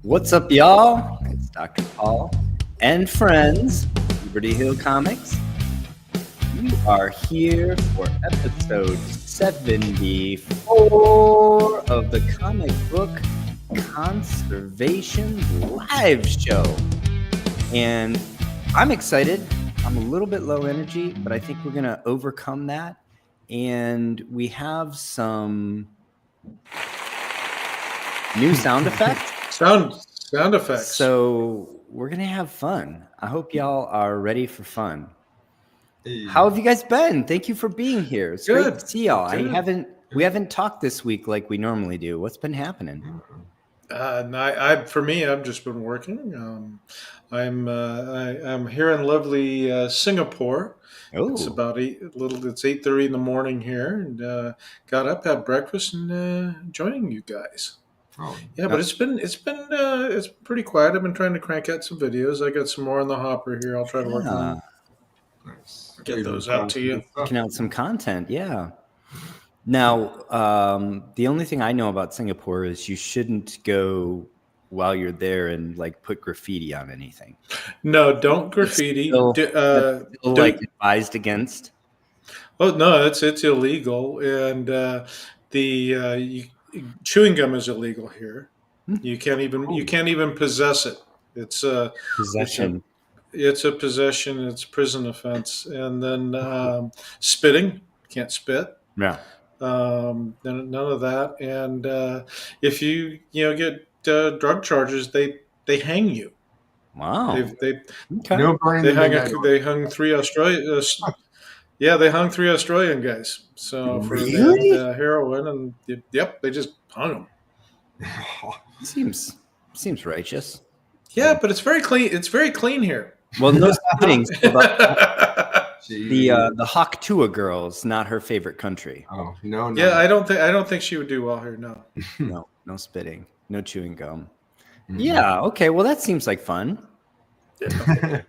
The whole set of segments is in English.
What's up, y'all? It's Dr. Paul and friends, Liberty Hill Comics. You are here for episode 74 of the Comic Book Conservation Live Show. And I'm excited. I'm a little bit low energy, but I think we're going to overcome that. And we have some new sound effects. Sound effects. So we're going to have fun. I hope y'all are ready for fun. How have you guys been? Thank you for being here. It's great to see y'all. We haven't talked this week like we normally do. What's been happening? For me, I've just been working. I'm here in lovely Singapore. Oh, It's about 8:30 in the morning here, and got up, had breakfast, and joining you guys. Oh, yeah, but it's been pretty quiet. I've been trying to crank out some videos. I got some more in the hopper here. I'll try to work on them. nice. Get those out to you. Checking out some content. Yeah. Now, the only thing I know about Singapore is you shouldn't go while you're there and like put graffiti on anything. No, don't graffiti. Advised against. Oh no, it's illegal, and chewing gum is illegal here. You can't even possess it. It's Possession. It's a possession. It's a prison offense, and then spitting, can't spit. Yeah. None of that, and if you get drug charges, they hang you. Wow. Okay. No burning. They hung 3 Australian. Yeah, they hung 3 Australian guys. So for Really? heroin, and yep, they just hung them. Seems righteous. Yeah, but it's very clean. It's very clean here. Well, no spitting. The Haktua girls, not her favorite country. Oh no. Yeah, I don't think she would do well here. No. No spitting, no chewing gum. Mhm. Yeah. Okay. Well, that seems like fun. Yeah,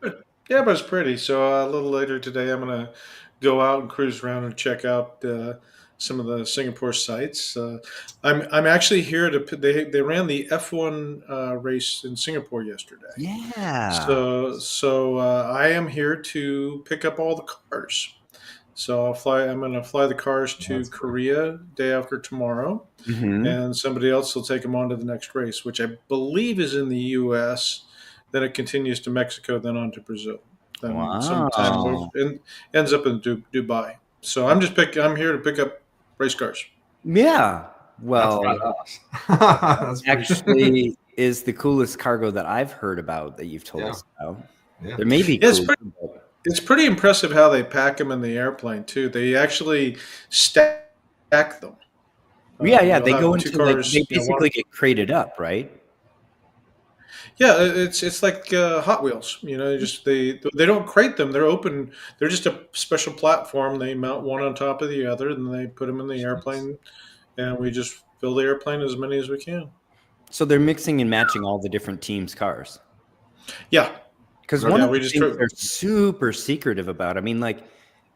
but it's pretty. So a little later today, I'm gonna go out and cruise around and check out some of the Singapore sites. I'm actually here to. They ran the F1 race in Singapore yesterday. Yeah. So I am here to pick up all the cars. So I'm going to fly the cars to That's cool. Korea day after tomorrow, Mhm. and somebody else will take them on to the next race, which I believe is in the U.S. Then it continues to Mexico, then on to Brazil. Then Wow. sometime ends up in Dubai. So I'm here to pick up race cars. Yeah. Well, That's pretty actually, is the coolest cargo that I've heard about that you've told us about. Yeah. There may be. Yeah, it's cooler, It's pretty impressive how they pack them in the airplane too. They actually stack them. yeah. You'll They have go 2 into cars, they basically get crated up, right? Yeah, it's like Hot Wheels. They don't crate them. They're open. They're just a special platform. They mount one on top of the other, and they put them in the airplane, and we just fill the airplane as many as we can. So they're mixing and matching all the different teams' cars. Yeah. Because Yeah, one of we the just things try- they're super secretive about, I mean, like,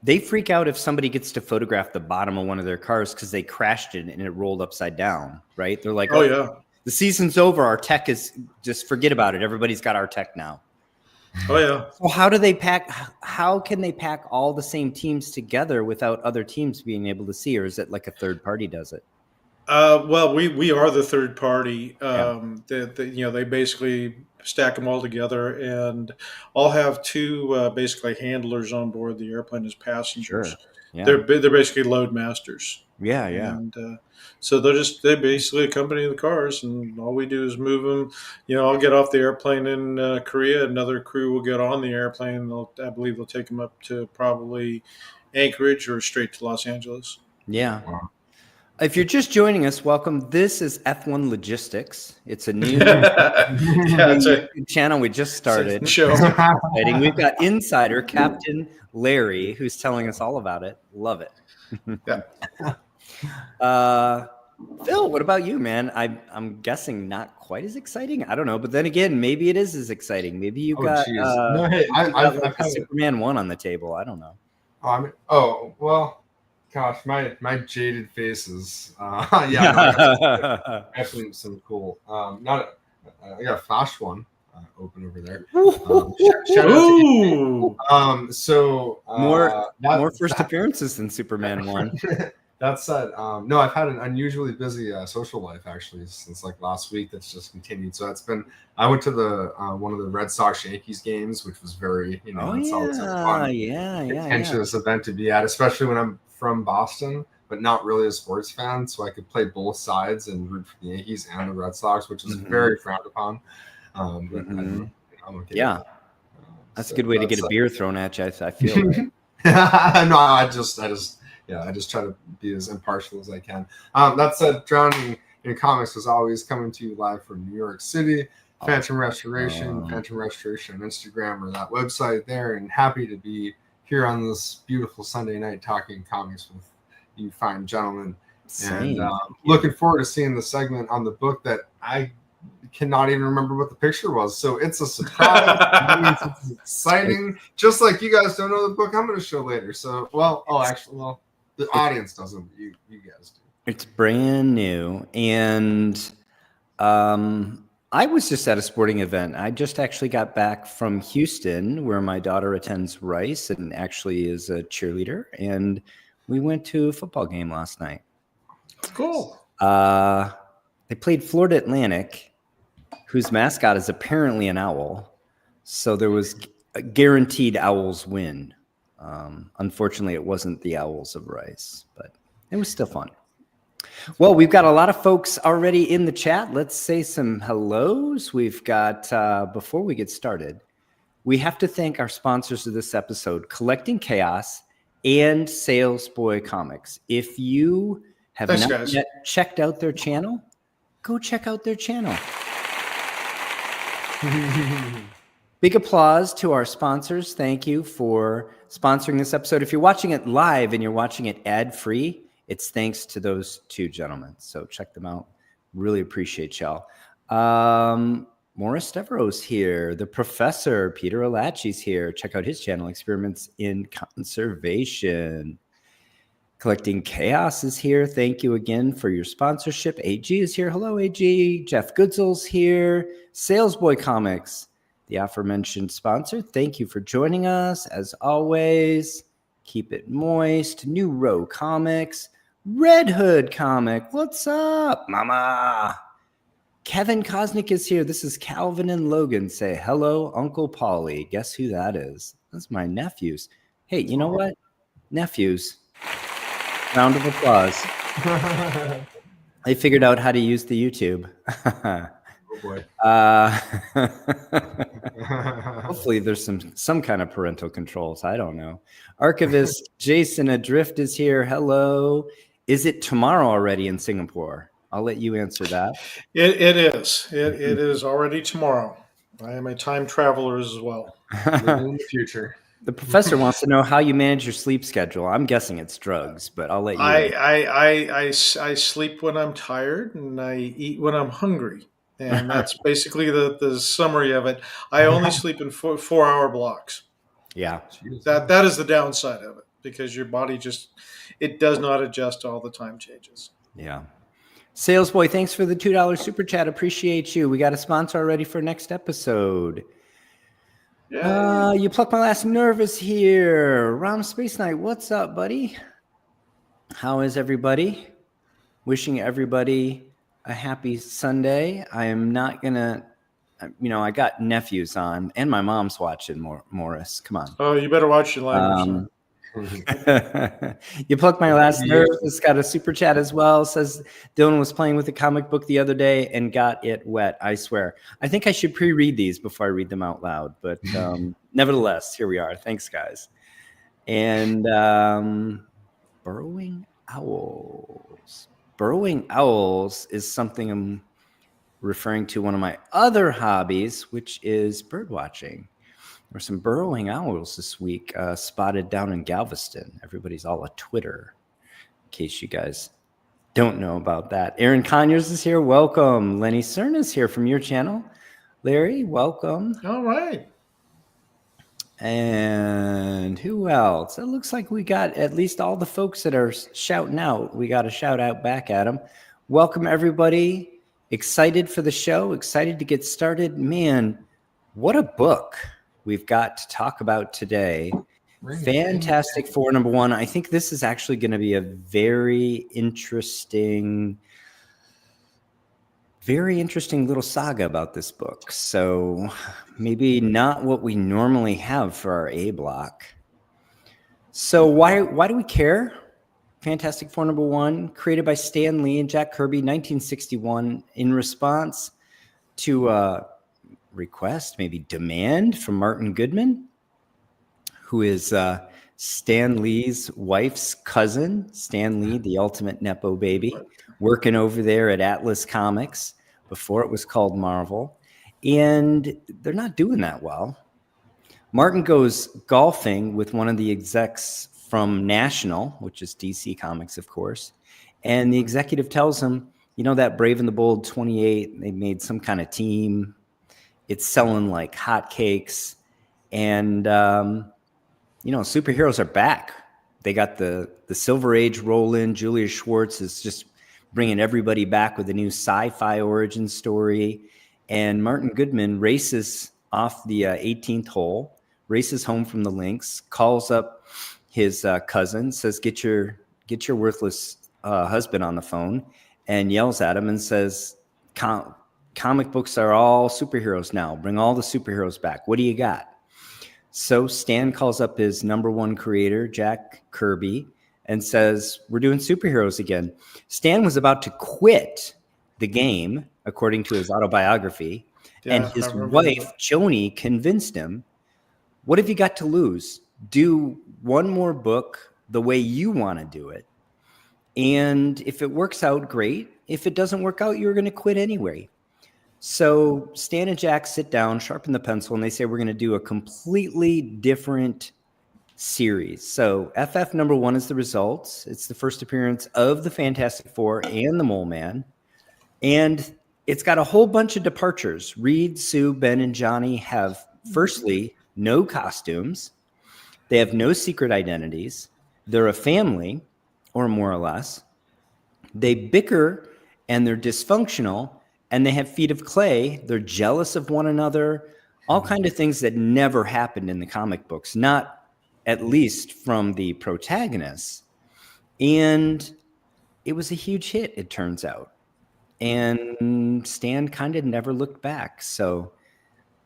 they freak out if somebody gets to photograph the bottom of one of their cars because they crashed it and it rolled upside down, right? They're like, Oh yeah. the season's over. Our tech is just forget about it. Everybody's got our tech now. Oh yeah. So how do they pack? How can they pack all the same teams together without other teams being able to see? Or is it like a third party does it? Well, we are the third party. They basically stack them all together, and I'll have 2 basically handlers on board the airplane as passengers. Sure. Yeah. They're basically load masters. Yeah. And so they basically accompany the cars, and all we do is move them. I'll get off the airplane in Korea. Another crew will get on the airplane. I believe they'll take them up to probably Anchorage or straight to Los Angeles. Yeah. Wow. If you're just joining us, welcome. This is F1 Logistics. It's a new It's a channel we just started. show. Exciting. We've got insider Captain Larry who's telling us all about it. Love it. Yeah. Phil, what about you, man? I'm guessing not quite as exciting. I don't know, but then again, maybe it is as exciting. Maybe you got No, hey, you got like a Superman 1 on the table. I don't know. well, Gosh, my jaded faces. Yeah, no, I have some cool. I got a Flash one open over there. Shout out to so more first appearances than Superman 1. That said, no, I've had an unusually busy social life actually since like last week. That's just continued. So I went to the one of the Red Sox Yankees games, which was very contentious event to be at, especially when I'm from Boston, but not really a sports fan. So I could play both sides and root for the Yankees and the Red Sox, which is very frowned upon. But I'm okay. Yeah, that's a good way to get a beer thrown at you. I feel. No, I just try to be as impartial as I can. That said, Drowning in Comics is always coming to you live from New York City. Phantom Restoration on Instagram or that website there, and happy to be here on this beautiful Sunday night talking comics with you fine gentlemen. Same. And looking forward to seeing the segment on the book that I cannot even remember what the picture was. So it's a surprise. That means it's exciting. Just like you guys don't know the book I'm going to show later. So, the audience doesn't. You guys do. It's brand new. And I was just at a sporting event. I just actually got back from Houston, where my daughter attends Rice and actually is a cheerleader. And we went to a football game last night. Cool. They played Florida Atlantic, whose mascot is apparently an owl. So there was a guaranteed Owls win. Unfortunately, it wasn't the Owls of Rice, but it was still fun. Well, we've got a lot of folks already in the chat. Let's say some hellos. We've got, before we get started, we have to thank our sponsors of this episode, Collecting Chaos and Salesboy Comics. If you have not yet checked out their channel, go check out their channel. Big applause to our sponsors. Thank you for sponsoring this episode. If you're watching it live and you're watching it ad-free, it's thanks to those two gentlemen. So check them out. Really appreciate y'all. Morris Devereaux's here. The Professor, Peter Alachi's here. Check out his channel, Experiments in Conservation. Collecting Chaos is here. Thank you again for your sponsorship. AG is here. Hello, AG. Jeff Goodsel's here. Salesboy Comics, the aforementioned sponsor. Thank you for joining us. As always, keep it moist. New Row Comics. Red Hood Comic. What's up, mama? Kevin Kosnick is here. This is Calvin and Logan. Say hello, Uncle Paulie. Guess who that is? That's my nephews. Hey, you know what? Nephews. Round of applause. They figured out how to use the YouTube. Oh boy. Hopefully there's some kind of parental controls. I don't know. Archivist Jason Adrift is here. Hello. Is it tomorrow already in Singapore? I'll let you answer that. It is. It is already tomorrow. I am a time traveler as well. Living in the future. The Professor wants to know how you manage your sleep schedule. I'm guessing it's drugs, but I'll let you. I sleep when I'm tired and I eat when I'm hungry. And that's basically the summary of it. I only sleep in 4-hour blocks. Yeah. That is the downside of it, because your body it does not adjust to all the time changes. Yeah. Salesboy, thanks for the $2 super chat. Appreciate you. We got a sponsor already for next episode. Yeah. You plucked my last nervous here. Rom Space Knight, what's up, buddy? How is everybody? Wishing everybody a happy Sunday. I am not gonna, I got nephews on, and my mom's watching. Morris, come on. Oh, you better watch your language. You plucked my last nerve. It's got a super chat as well. Says Dylan was playing with a comic book the other day and got it wet. I swear. I think I should pre-read these before I read them out loud. But nevertheless, here we are. Thanks, guys. And burrowing owls. Burrowing owls is something I'm referring to one of my other hobbies, which is bird watching. There were some burrowing owls this week spotted down in Galveston. Everybody's all a Twitter, in case you guys don't know about that. Aaron Conyers is here. Welcome. Lenny Cern is here from your channel. Larry, welcome. All right. And who else? It looks like we got at least all the folks that are shouting out. We got a shout out back at them. Welcome, everybody. Excited for the show. Excited to get started. Man, what a book we've got to talk about today. Fantastic Four #1. I think this is actually going to be a very interesting little saga about this book. So maybe not what we normally have for our A block. So why do we care? Fantastic Four #1, created by Stan Lee and Jack Kirby, 1961, in response to a request, maybe demand from Martin Goodman, who is Stan Lee's wife's cousin. Stan Lee, the ultimate Nepo baby, working over there at Atlas Comics before it was called Marvel. And they're not doing that well. Martin goes golfing with one of the execs from National, which is DC Comics, of course. And the executive tells him, you know, that Brave and the Bold 28, they made some kind of team. It's selling like hotcakes. And, you know, superheroes are back. They got the Silver Age rolling. Julius Schwartz is just bringing everybody back with a new sci-fi origin story. And Martin Goodman races off the 18th hole, races home from the links, calls up his cousin, says, get your worthless husband on the phone, and yells at him and says, comic books are all superheroes now. Bring all the superheroes back. What do you got? So Stan calls up his #1 creator, Jack Kirby, and says, we're doing superheroes again. Stan was about to quit the game, according to his autobiography, and his wife, Joni, convinced him, what have you got to lose? Do one more book the way you want to do it. And if it works out, great. If it doesn't work out, you're going to quit anyway. So Stan and Jack sit down, sharpen the pencil, and they say, we're going to do a completely different series. So FF #1 is the results. It's the first appearance of the Fantastic Four and the Mole Man. And it's got a whole bunch of departures. Reed, Sue, Ben, and Johnny have, firstly, no costumes. They have no secret identities. They're a family, or more or less. They bicker, and they're dysfunctional, and they have feet of clay. They're jealous of one another, all kinds of things that never happened in the comic books, not at least from the protagonists. And it was a huge hit, it turns out. And Stan kind of never looked back. So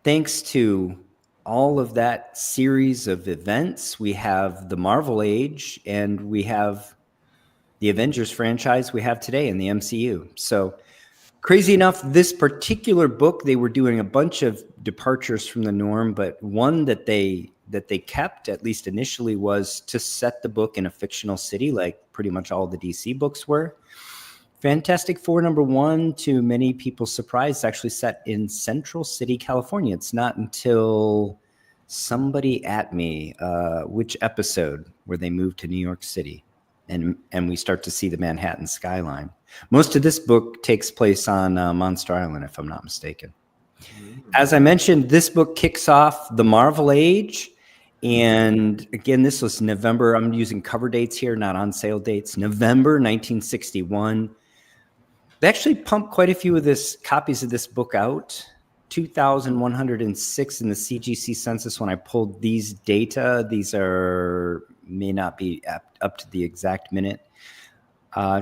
thanks to all of that series of events, we have the Marvel Age, and we have the Avengers franchise we have today in the MCU. So crazy enough, this particular book, they were doing a bunch of departures from the norm, but one that they kept, at least initially, was to set the book in a fictional city, like pretty much all the DC books were. Fantastic Four #1, to many people's surprise, is actually set in Central City, California. It's not until somebody at me, which episode, where they moved to New York City, and we start to see the Manhattan skyline. Most of this book takes place on Monster Island, if I'm not mistaken. As I mentioned, this book kicks off the Marvel Age. And again, this was November. I'm using cover dates here, not on sale dates. November 1961. They actually pumped quite a few of copies of this book out. 2,106 in the CGC census when I pulled these data. These may not be up to the exact minute.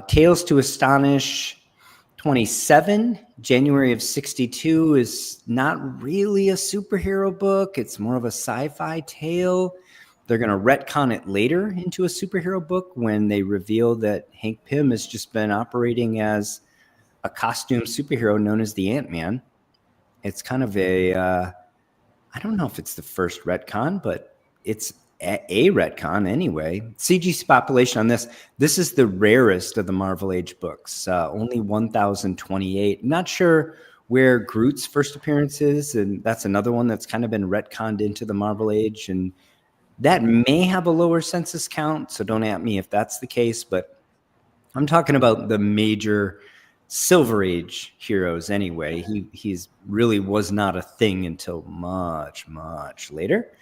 Tales to Astonish 27, January of 62, is not really a superhero book. It's more of a sci-fi tale. They're going to retcon it later into a superhero book when they reveal that Hank Pym has just been operating as a costume superhero known as the Ant-Man. It's kind of I don't know if it's the first retcon, but it's a retcon anyway. CG population on this is the rarest of the Marvel Age books, only 1,028. Not sure where Groot's first appearance is, and that's another one that's kind of been retconned into the Marvel Age, and that may have a lower census count, so don't at me if that's the case, but I'm talking about the major Silver Age heroes anyway. He's really was not a thing until much, much later.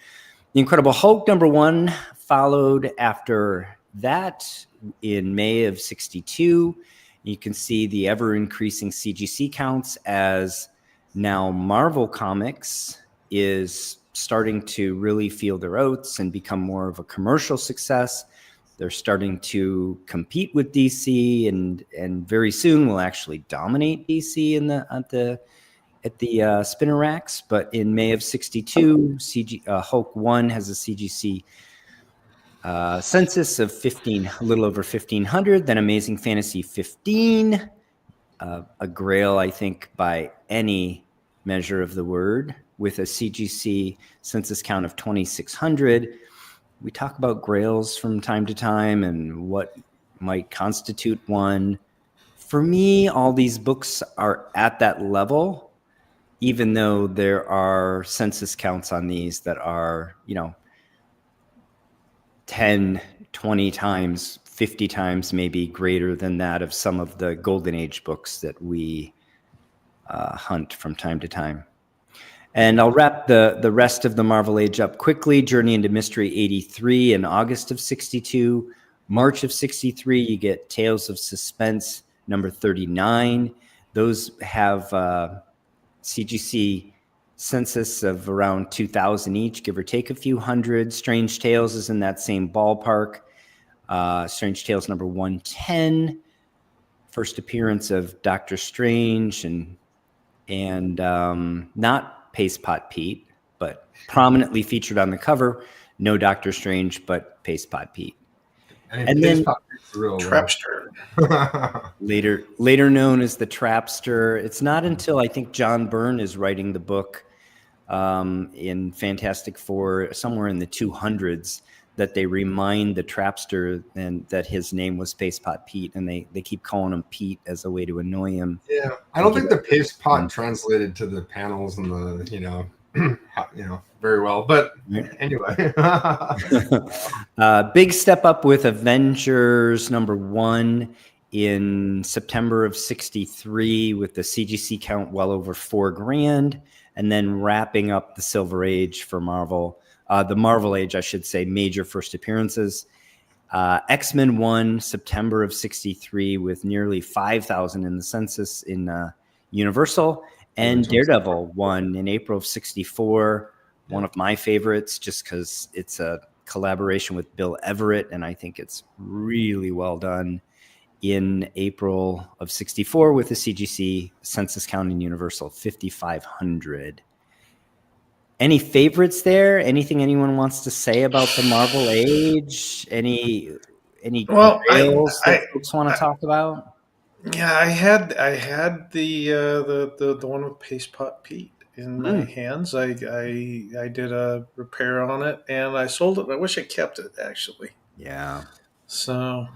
The Incredible Hulk #1 followed after that in May of 62. You can see the ever-increasing CGC counts as now Marvel Comics is starting to really feel their oats and become more of a commercial success. They're starting to compete with DC, and very soon will actually dominate DC at the spinner racks. But in May of 62, Hulk 1 has a CGC census of a little over 1,500. Then Amazing Fantasy 15, a grail, I think, by any measure of the word, with a CGC census count of 2,600. We talk about grails from time to time and what might constitute one. For me, all these books are at that level, even though there are census counts on these that are, 10, 20 times, 50 times maybe greater than that of some of the Golden Age books that we hunt from time to time. And I'll wrap the rest of the Marvel Age up quickly. Journey into Mystery 83 in August of 62. March of 63, you get Tales of Suspense number 39. Those have CGC census of around 2,000 each, give or take a few hundred. Strange Tales is in that same ballpark. Strange Tales number 110. First appearance of Doctor Strange and not Paste Pot Pete, but prominently featured on the cover. No Doctor Strange, but Paste Pot Pete. And then Trapster. later known as the Trapster. It's not until I think John Byrne is writing the book in Fantastic Four, somewhere in the 200s, that they remind the Trapster and that his name was Paste Pot Pete, and they keep calling him Pete as a way to annoy him. Yeah, I don't think the Paste Pot translated to the panels and the very well, but anyway. Big step up with Avengers #1 in September of 63 with the CGC count well over 4 grand, and then wrapping up the Silver Age for Marvel. The Marvel Age, I should say, major first appearances. X-Men 1, September of 63, with nearly 5,000 in the census in Universal. And Daredevil 1 in April of 64, one of my favorites, just because it's a collaboration with Bill Everett, and I think it's really well done. In April of 64 with the CGC census count in Universal, 5,500. Any favorites there? Anything anyone wants to say about the Marvel Age? Any grails that folks want to talk about? Yeah, I had the one with Paste Pot Pete in my hands. I did a repair on it and I sold it. I wish I kept it, actually. Yeah. So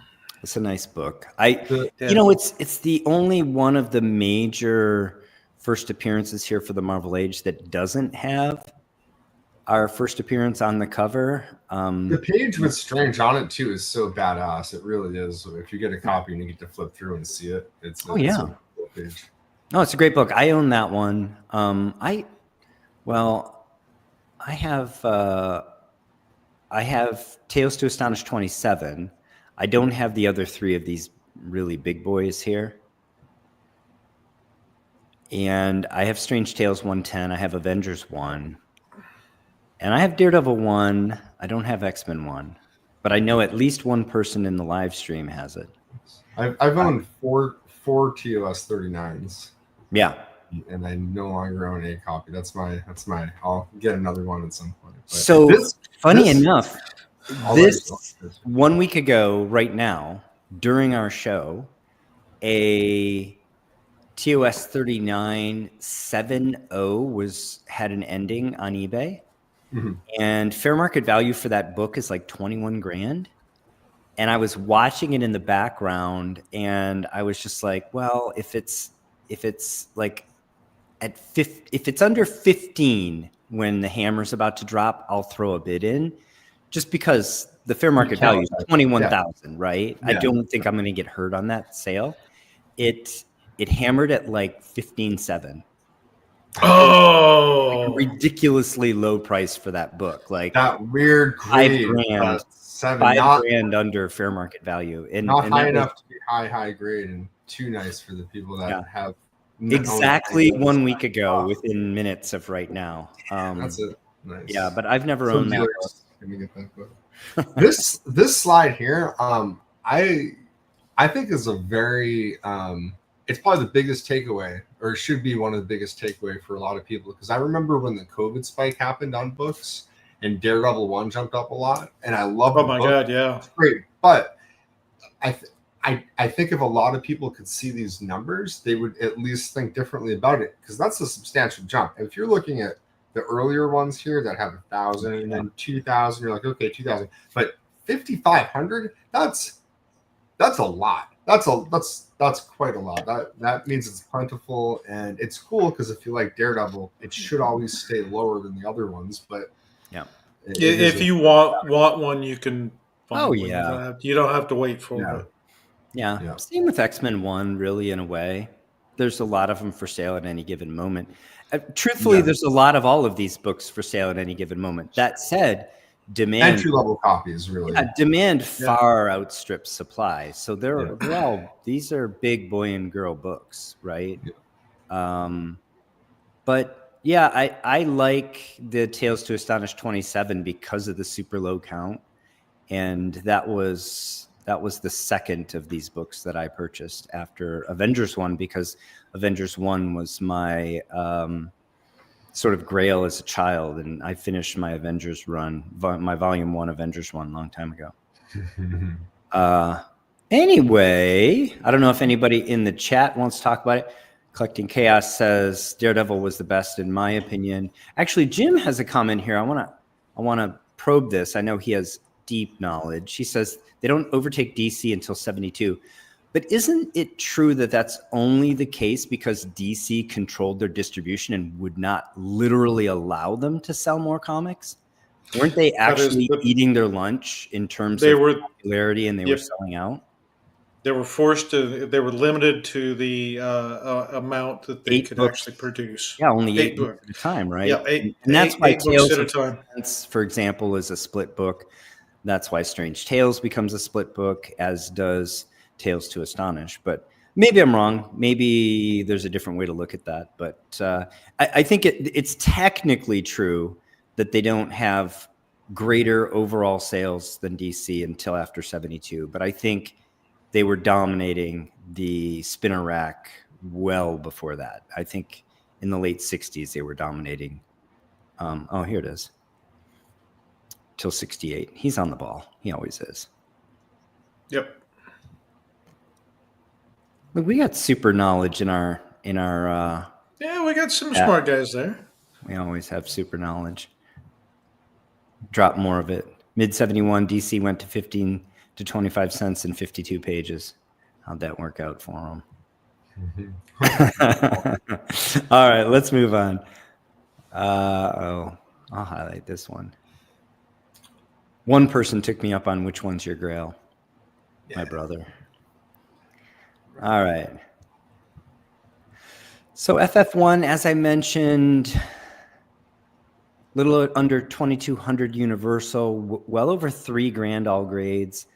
it's a nice book. It's the only one of the major first appearances here for the Marvel Age that doesn't have our first appearance on the cover. The page with Strange on it too is so badass. It really is. If you get a copy and you get to flip through and see it, it's a cool page. No, it's a great book. I own that one. I have Tales to Astonish 27. I don't have the other 3 of these really big boys here. And I have Strange Tales 110. I have Avengers 1. And I have Daredevil 1. I don't have X-Men 1. But I know at least one person in the live stream has it. I've owned four TOS 39s. Yeah. And I no longer own a copy. That's my I'll get another one at some point. But so funny enough, 1 week ago right now, during our show, a TOS 39 7.0 had an ending on eBay. Mm-hmm. And fair market value for that book is like 21 grand. And I was watching it in the background and I was just like, well, if it's like if it's under 15 when the hammer's about to drop, I'll throw a bid in, just because the fair market value is 21,000, right? Yeah. I don't think I'm going to get hurt on that sale. It hammered at like 15.7. Oh, like ridiculously low price for that book. Like that weird grade, $5,000, $5,000 under fair market value. And not and high that enough to be high grade, and too nice for the people that have exactly 1 week ago, within minutes of right now. That's it. Nice. Yeah, but I've never owned that book. Get that book. this slide here, I think is a very it's probably the biggest takeaway, or should be one of the biggest takeaway for a lot of people, because I remember when the COVID spike happened on books and Daredevil 1 jumped up a lot, and I love oh my god, yeah, it's great. But I think if a lot of people could see these numbers, they would at least think differently about it, because that's a substantial jump. And if you're looking at the earlier ones here that have 1,000 and then 2,000, you're like, okay, 2,000, but 5,500, that's a lot. That's quite a lot. That means it's plentiful, and it's cool, because if you like Daredevil, it should always stay lower than the other ones. But if you want one, you can find one. Yeah, you don't have to wait for it. Yeah. Same with X-Men 1, really, in a way. There's a lot of them for sale at any given moment. Truthfully, there's a lot of all of these books for sale at any given moment. That said, demand, entry-level copies, really. Demand far outstrips supply. So these are big boy and girl books, right? But yeah, I like the Tales to Astonish 27 because of the super low count. And that was the second of these books that I purchased after Avengers 1, because Avengers 1 was my sort of grail as a child, and I finished my Avengers run, my volume 1 Avengers 1 a long time ago. Anyway, I don't know if anybody in the chat wants to talk about it. Collecting Chaos says Daredevil was the best in my opinion. Actually, Jim has a comment here. I want to probe this. I know he has deep knowledge. He says they don't overtake DC until 72. But isn't it true that that's only the case because DC controlled their distribution and would not literally allow them to sell more comics? Weren't they actually eating their lunch in terms of popularity, and they were selling out? They were they were limited to the amount that they could actually produce. Yeah, only 8 books at a time, right? Yeah, and that's why Tales at a time, for example, is a split book. That's why Strange Tales becomes a split book, as does Tales to Astonish. But maybe I'm wrong. Maybe there's a different way to look at that. But I think it's technically true that they don't have greater overall sales than DC until after 72. But I think they were dominating the spinner rack well before that. I think in the late 60s, they were dominating. Here it is. Till 68. He's on the ball. He always is. Yep. Look, we got super knowledge in our yeah, we got some smart guys there. We always have super knowledge. Drop more of it. Mid 71, DC went to 15 to 25 cents in 52 pages. How'd that work out for them? All right, let's move on. I'll highlight this one. One person took me up on which one's your grail. My brother. All right. So FF1, as I mentioned, little under 2,200 Universal, well over $3,000 all grades.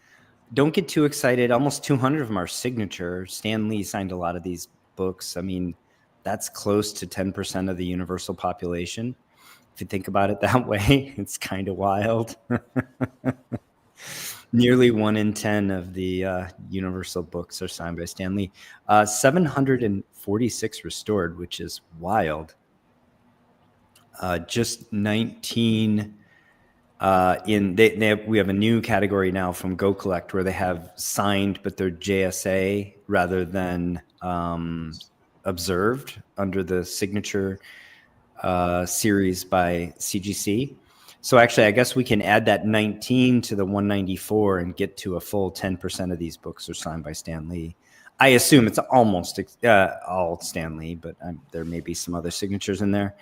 Don't get too excited. Almost 200 of them are signature. Stan Lee signed a lot of these books. I mean, that's close to 10% of the Universal population. If you think about it that way, it's kind of wild. Nearly 1 in 10 of the Universal books are signed by Stan Lee. 746 restored, which is wild. Just 19 we have a new category now from Go Collect where they have signed, but they're JSA rather than observed under the signature series by CGC. So actually, I guess we can add that 19 to the 194 and get to a full 10% of these books are signed by Stan Lee. I assume it's almost all Stan Lee, but there may be some other signatures in there.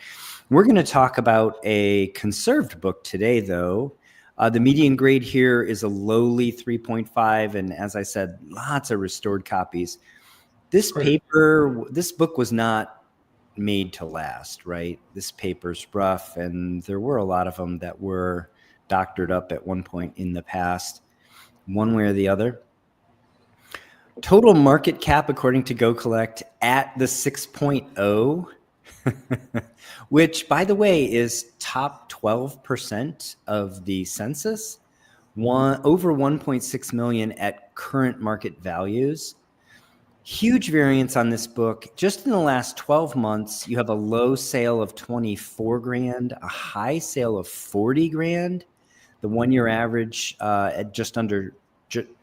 We're going to talk about a conserved book today, though. The median grade here is a lowly 3.5, and as I said, lots of restored copies. This book was not made to last, right? This paper's rough, and there were a lot of them that were doctored up at one point in the past, one way or the other. Total market cap, according to GoCollect, at the 6.0, which, by the way, is top 12% of the census, over 1.6 million at current market values. Huge variance on this book. Just in the last 12 months, you have a low sale of 24 grand, a high sale of 40 grand, the 1 year average at just under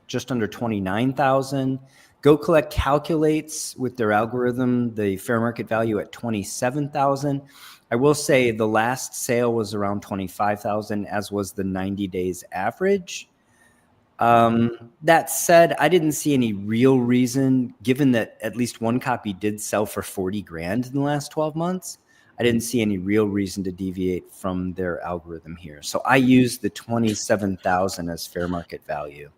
29,000. GoCollect calculates with their algorithm the fair market value at 27,000. I will say the last sale was around 25,000, as was the 90 days average. That said, I didn't see any real reason, given that at least one copy did sell for 40 grand in the last 12 months. I didn't see any real reason to deviate from their algorithm here. So I used the 27,000 as fair market value.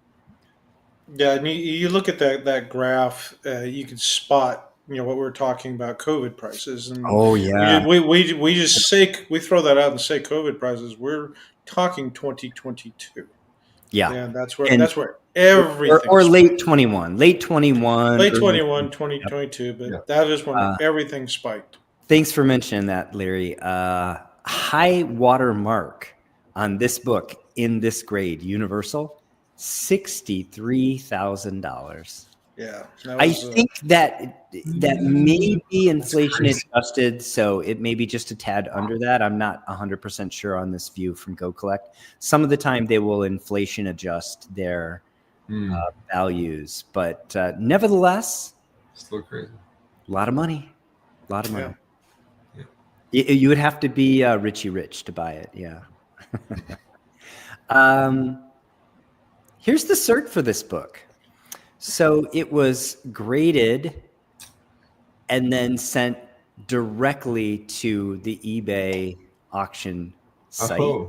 Yeah, and you look at that graph, you can spot, what we're talking about, COVID prices. And oh yeah, we just we throw that out and say COVID prices. We're talking 2022. Yeah, that's where everything or late 21, 2022. But that is when everything spiked. Thanks for mentioning that, Larry. High water mark on this book in this grade, Universal, $63,000. Yeah, I think that may be inflation adjusted, so it may be just a tad under that. I'm not 100% sure on this view from GoCollect. Some of the time they will inflation adjust their values, but nevertheless, still crazy. A lot of money. Yeah. You would have to be Richie Rich to buy it. Yeah. Here's the cert for this book. So it was graded and then sent directly to the eBay auction site.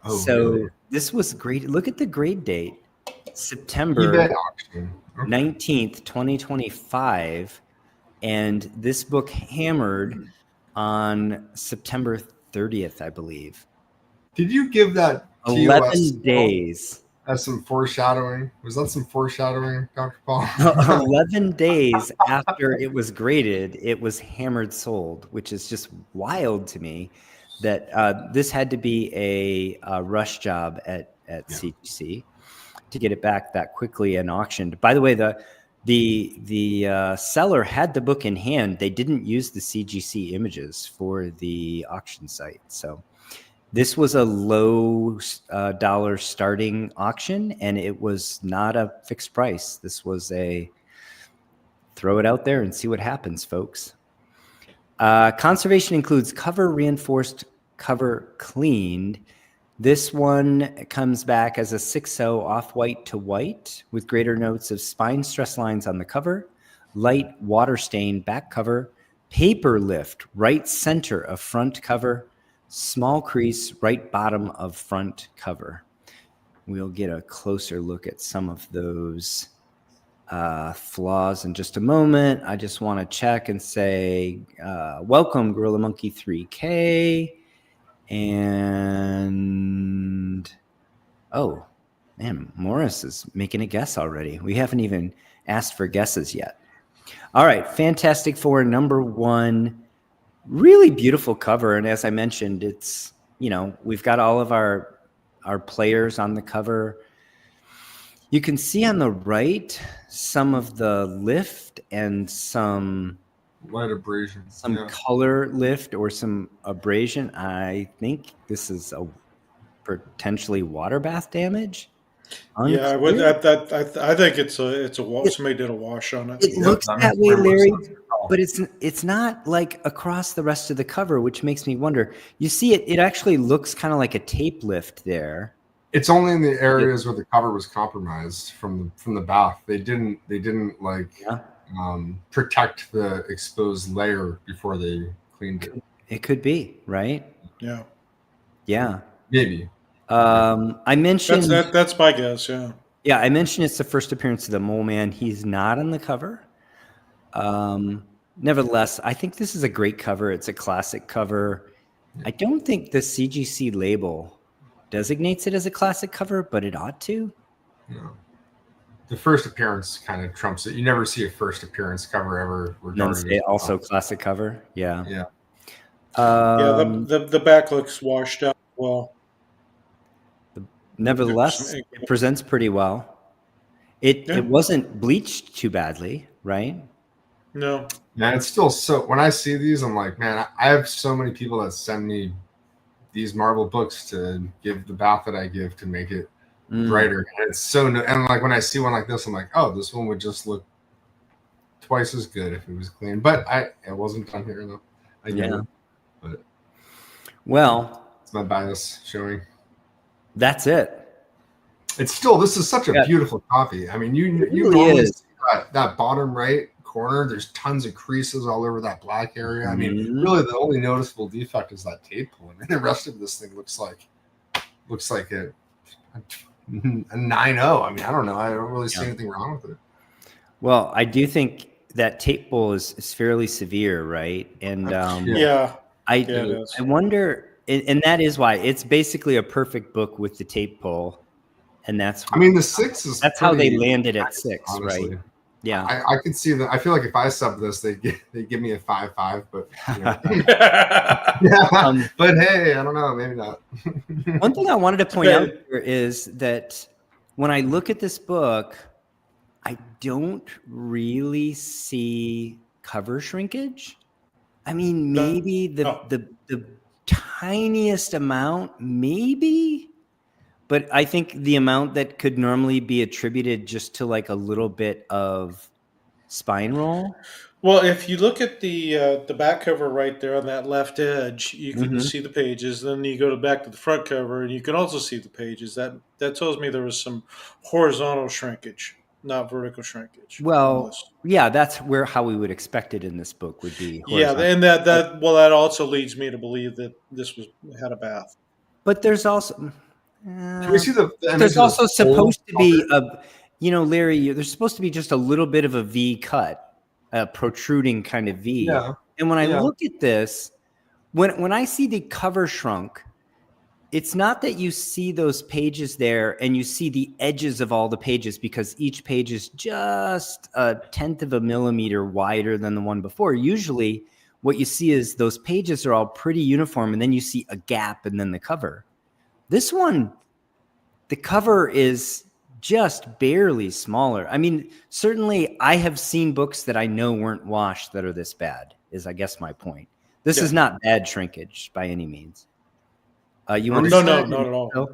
So this was graded. Look at the grade date, September 19th, 2025. And this book hammered on September 30th, I believe. Did you give that 11 days? As some foreshadowing? Was that some foreshadowing, Dr. Paul? 11 days after it was graded, it was hammered sold, which is just wild to me that this had to be a rush job at CGC to get it back that quickly and auctioned. By the way, the seller had the book in hand. They didn't use the CGC images for the auction site. So this was a low dollar starting auction, and it was not a fixed price. This was a throw it out there and see what happens, folks. Conservation includes cover reinforced, cover cleaned. This one comes back as a 6.0 off-white to white with greater notes of spine stress lines on the cover, light water stain back cover, paper lift right center of front cover, small crease right bottom of front cover. We'll get a closer look at some of those flaws in just a moment. I just want to check and say welcome, Gorilla Monkey 3K. And oh man, Morris is making a guess already. We haven't even asked for guesses yet. All right, Fantastic Four #1, really beautiful cover. And as I mentioned, it's, we've got all of our players on the cover. You can see on the right some of the lift and some light abrasion, color lift or some abrasion. I think this is a potentially water bath damage. Unclear. Yeah, I think it's a somebody did a wash on it. It looks that way, Larry, but it's not like across the rest of the cover, which makes me wonder. You see, it actually looks kind of like a tape lift there. It's only in the areas where the cover was compromised from the bath. They didn't protect the exposed layer before they cleaned it. It could be, right? Yeah. Maybe. I mentioned that's my guess. I mentioned it's the first appearance of the Mole Man. He's not on the cover. Nevertheless, I think this is a great cover. It's a classic cover. I don't think the CGC label designates it as a classic cover, but it ought to. No. The first appearance kind of trumps it. You never see a first appearance cover ever. Also classic cover. Yeah. Yeah. The back looks washed out well. Nevertheless, it presents pretty well. It wasn't bleached too badly, right? No. Man, it's still so. When I see these, I'm like, man, I have so many people that send me these Marvel books to give the bath that I give to make it brighter. And it's so, and like when I see one like this, I'm like, oh, this one would just look twice as good if it was clean. But it wasn't done here though. I get it. But well, it's my bias showing. That's it. It's still, this is such a beautiful copy. I mean, you normally see that bottom right corner, there's tons of creases all over that black area. I mean, really the only noticeable defect is that tape pull. I mean, the rest of this thing looks like a 9.0. I mean, I don't know. I don't really see anything wrong with it. Well, I do think that tape pull is fairly severe, right? And I wonder, and that is why it's basically a perfect book with the tape pull. And that's, I mean, the 6 is that's how they landed at 6, honestly. Right? Yeah, I can see that. I feel like if I sub this, they give me a 5.5, but but hey, I don't know, maybe not. One thing I wanted to point out here is that when I look at this book, I don't really see cover shrinkage. I mean, maybe the tiniest amount, maybe. But I think the amount that could normally be attributed just to like a little bit of spine roll. Well, if you look at the back cover right there on that left edge, you can see the pages. Then you go back to the front cover, and you can also see the pages. That tells me there was some horizontal shrinkage, not vertical shrinkage. Well, yeah, that's how we would expect it in this book would be. Horizontal. Yeah, and that also leads me to believe that this had a bath. But there's also. Can we see there's also supposed to be Larry, there's supposed to be just a little bit of a V cut, a protruding kind of V. Yeah. And when I look at this, when I see the cover shrunk, it's not that you see those pages there and you see the edges of all the pages because each page is just 1/10 of a millimeter wider than the one before. Usually what you see is those pages are all pretty uniform and then you see a gap and then the cover. This one, the cover is just barely smaller. I mean, certainly I have seen books that I know weren't washed that are this bad, is I guess my point. This is not bad shrinkage by any means. No, not at all. No?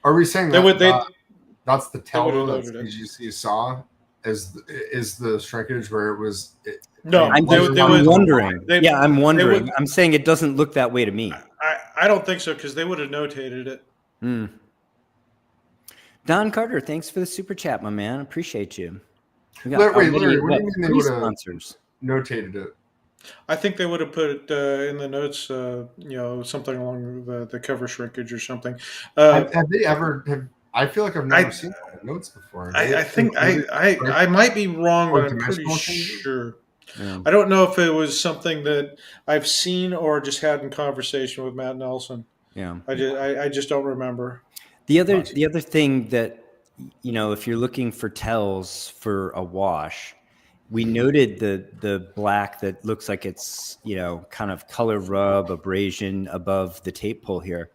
Are we saying that's the tell that CGC saw is the shrinkage where it was? I'm wondering. I'm wondering. I'm saying it doesn't look that way to me. I don't think so because they would have notated it. Don Carter, thanks for the super chat, my man. Appreciate you. Larry, what do you mean they would have sponsors notated it? I think they would have put it in the notes, something along the cover shrinkage or something. Have they ever? I feel like I've never seen notes before. I think I might be wrong, but I'm pretty sure. Yeah. I don't know if it was something that I've seen or just had in conversation with Matt Nelson. Yeah, I just don't remember. The other thing that if you're looking for tells for a wash, we noted the black that looks like it's kind of color rub abrasion above the tape pull here.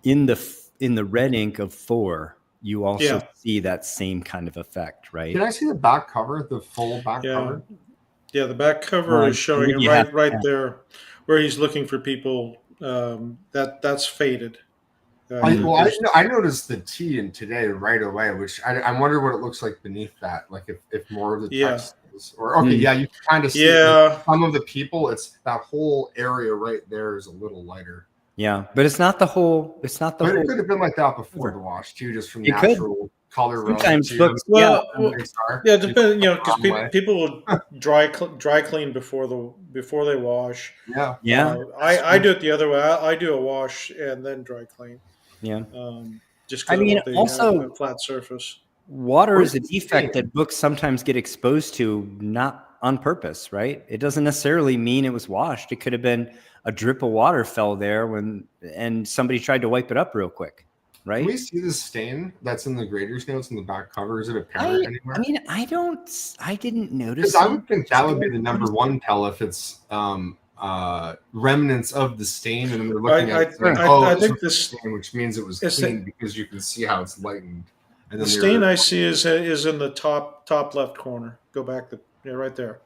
In the red ink of 4, you also see that same kind of effect, right? Can I see the back cover, the full back cover? Yeah, the back cover is showing it right there where he's looking for people. That's faded. I noticed the T in today right away, which I wonder what it looks like beneath that. Like if more of the text is, or you can kind of see some of the people. It's that whole area right there is a little lighter. Yeah, but it's not the whole. It's not the whole. It could have been like that before the wash too, just from natural color. Sometimes books. Depends. Because people will dry clean before they wash. Yeah. I do it the other way. I do a wash and then dry clean. Yeah. Just because also a flat surface. Water is a defect that books sometimes get exposed to, not on purpose, right? It doesn't necessarily mean it was washed. It could have been a drip of water fell there and somebody tried to wipe it up real quick, right? Can we see the stain that's in the grader's notes in the back cover? Is it apparent anywhere? I mean, I didn't notice. Because I would think that would be the number one tell if it's remnants of the stain, and then they're looking at it saying, I think this stain, which means it was clean because you can see how it's lightened. And then the stain I see is in the top left corner. Go back right there,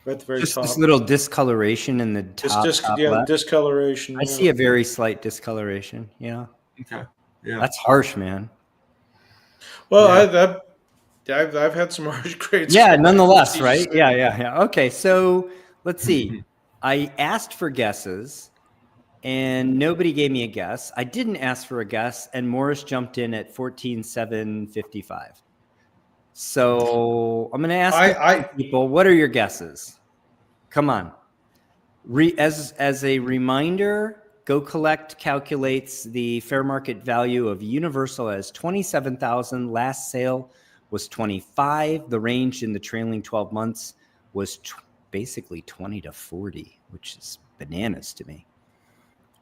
right at the very just top. This little discoloration in the top. Left. Discoloration. I see a very slight discoloration. Yeah. Okay. Yeah. That's harsh, man. Well, yeah. I've had some harsh grades. Yeah, nonetheless, right? Yeah. Okay, so let's see. I asked for guesses, and nobody gave me a guess. I didn't ask for a guess, and Morris jumped in at 14,755. So I'm going to ask people, what are your guesses? Come on. As a reminder, Go Collect calculates the fair market value of Universal as 27,000. Last sale was 25. The range in the trailing 12 months was basically 20 to 40, which is bananas to me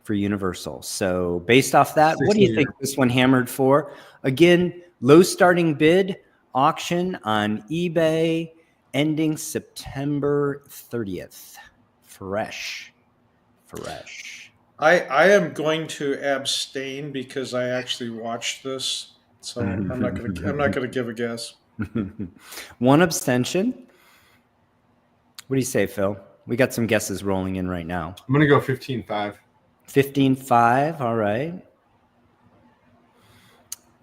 for Universal. So based off that, what do you think this one hammered for? Again, low starting bid auction on eBay ending September 30th. Fresh. I am going to abstain because I actually watched this, so I'm not gonna give a guess. One abstention. What do you say, Phil? We got some guesses rolling in right now. I'm gonna go 15.5. 15.5. All right.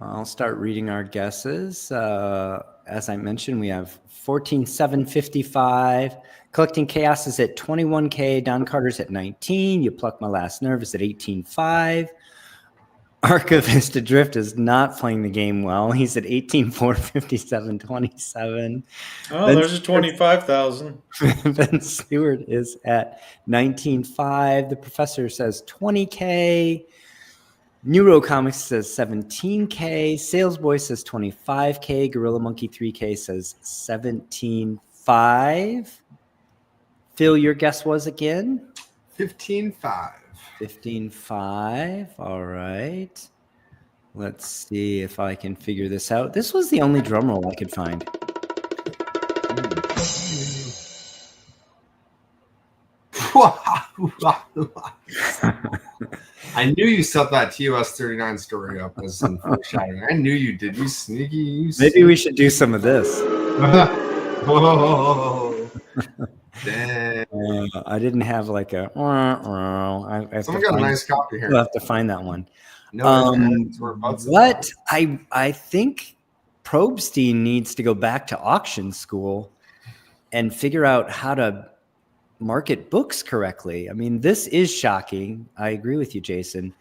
I'll start reading our guesses. As I mentioned, we have 14,755. Collecting Chaos is at 21K. Don Carter's at 19. You Pluck My Last Nerve is at 18.5. Archivist Adrift is not playing the game well. He's at 18,457.27. Oh, there's a 25,000. Ben Stewart is at 19.5. The Professor says 20K. Neurocomics says 17K. Salesboy says 25K. Gorilla Monkey 3K says 17.5. Phil, your guess was again? 15.5. 15.5. All right. Let's see if I can figure this out. This was the only drum roll I could find. I knew you set that TOS 39 story up as some foreshadowing. I knew you did. You sneaky. Maybe we should do some of this. Whoa. Dang. I didn't have like a. Someone got a nice copy here. We'll have to find that one. What? I think Probstein needs to go back to auction school and figure out how to market books correctly. I mean, this is shocking. I agree with you, Jason.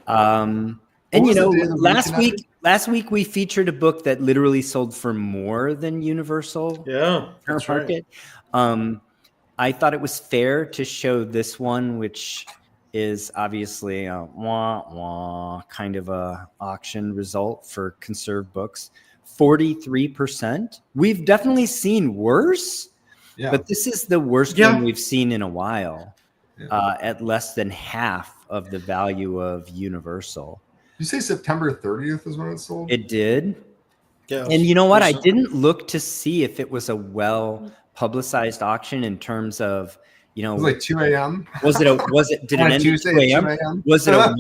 And you know, last week we featured a book that literally sold for more than Universal. Yeah, that's market. Right. I thought it was fair to show this one, which is obviously a kind of a auction result for conserved books. 43%. We've definitely seen worse. Yeah. But this is the worst one we've seen in a while, at less than half of the value of Universal. You say September 30th is when it sold? It did. Yeah. And you know what? I didn't look to see if it was a well-publicized auction in terms of, you know, it was like 2 a.m. Did it end at 2 a.m.? Was it a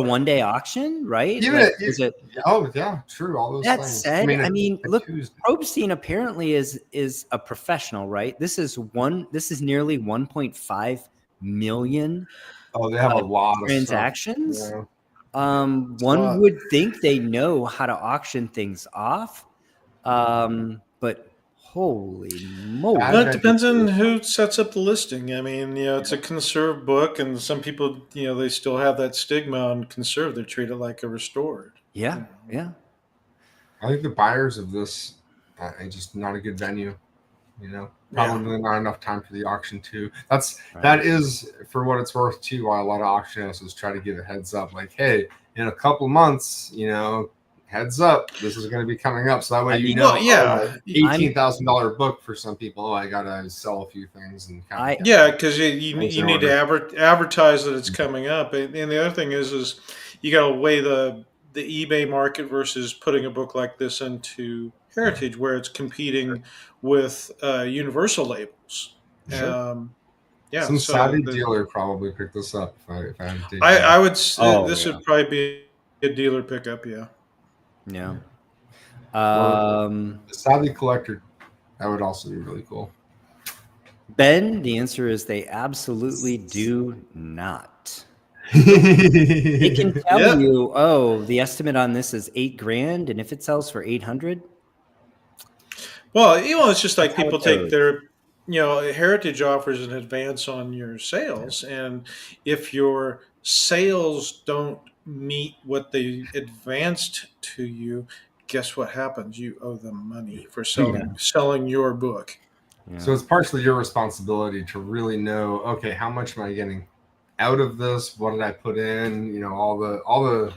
one-day auction, right? Oh yeah, true. All those that things. said, I mean look, Probstein apparently is a professional, right? This is nearly 1.5 million. Oh, they have a lot of transactions. Stuff. One would think they know how to auction things off, but holy moly! Well, it depends on who sets up the listing. I mean, you know, it's a conserved book, and some people, you know, they still have that stigma on conserved. They're treated like a restored. Yeah, yeah. I think the buyers of this are just not a good venue. You know, probably not enough time for the auction too. That is, for what it's worth too, why a lot of auction houses try to give a heads up, like, hey, in a couple months, you know, heads up, this is going to be coming up. So that way $18,000 book for some people. Oh, I got to sell a few things. And because you need to advertise that it's coming up. And the other thing is you got to weigh the eBay market versus putting a book like this into Heritage, where it's competing with Universal labels. Sure. Some savvy dealer probably picked this up. If I would say this would probably be a dealer pickup. Yeah. The savvy collector, that would also be really cool. Ben, the answer is they absolutely do not. They can tell you, the estimate on this is $8,000, and if it sells for $800. Well, it's just like people take their, Heritage offers an advance on your sales, and if your sales don't meet what they advanced to you, guess what happens? You owe them money for selling your book. Yeah. So it's partially your responsibility to really know, okay, how much am I getting out of this? What did I put in? All the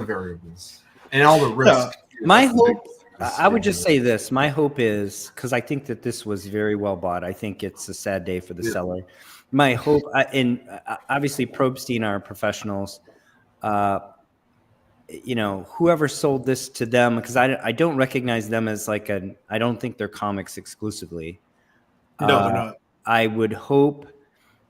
variables and all the risks. My hope, I would just say this. My hope is, because I think that this was very well bought. I think it's a sad day for the seller. My hope, and obviously Probstein are professionals. Whoever sold this to them, because I don't recognize them as I don't think they're comics exclusively. No, they're not. I would hope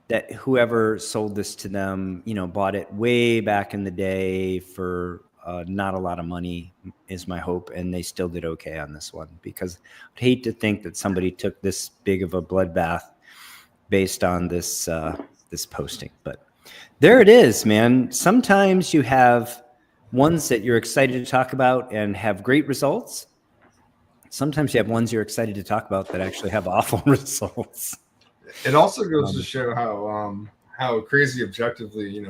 that whoever sold this to them, bought it way back in the day for not a lot of money, is my hope, and they still did okay on this one, because I'd hate to think that somebody took this big of a bloodbath based on this this posting. But there it is, man. Sometimes you have ones that you're excited to talk about and have great results. Sometimes you have ones you're excited to talk about that actually have awful results. It also goes to show how crazy objectively,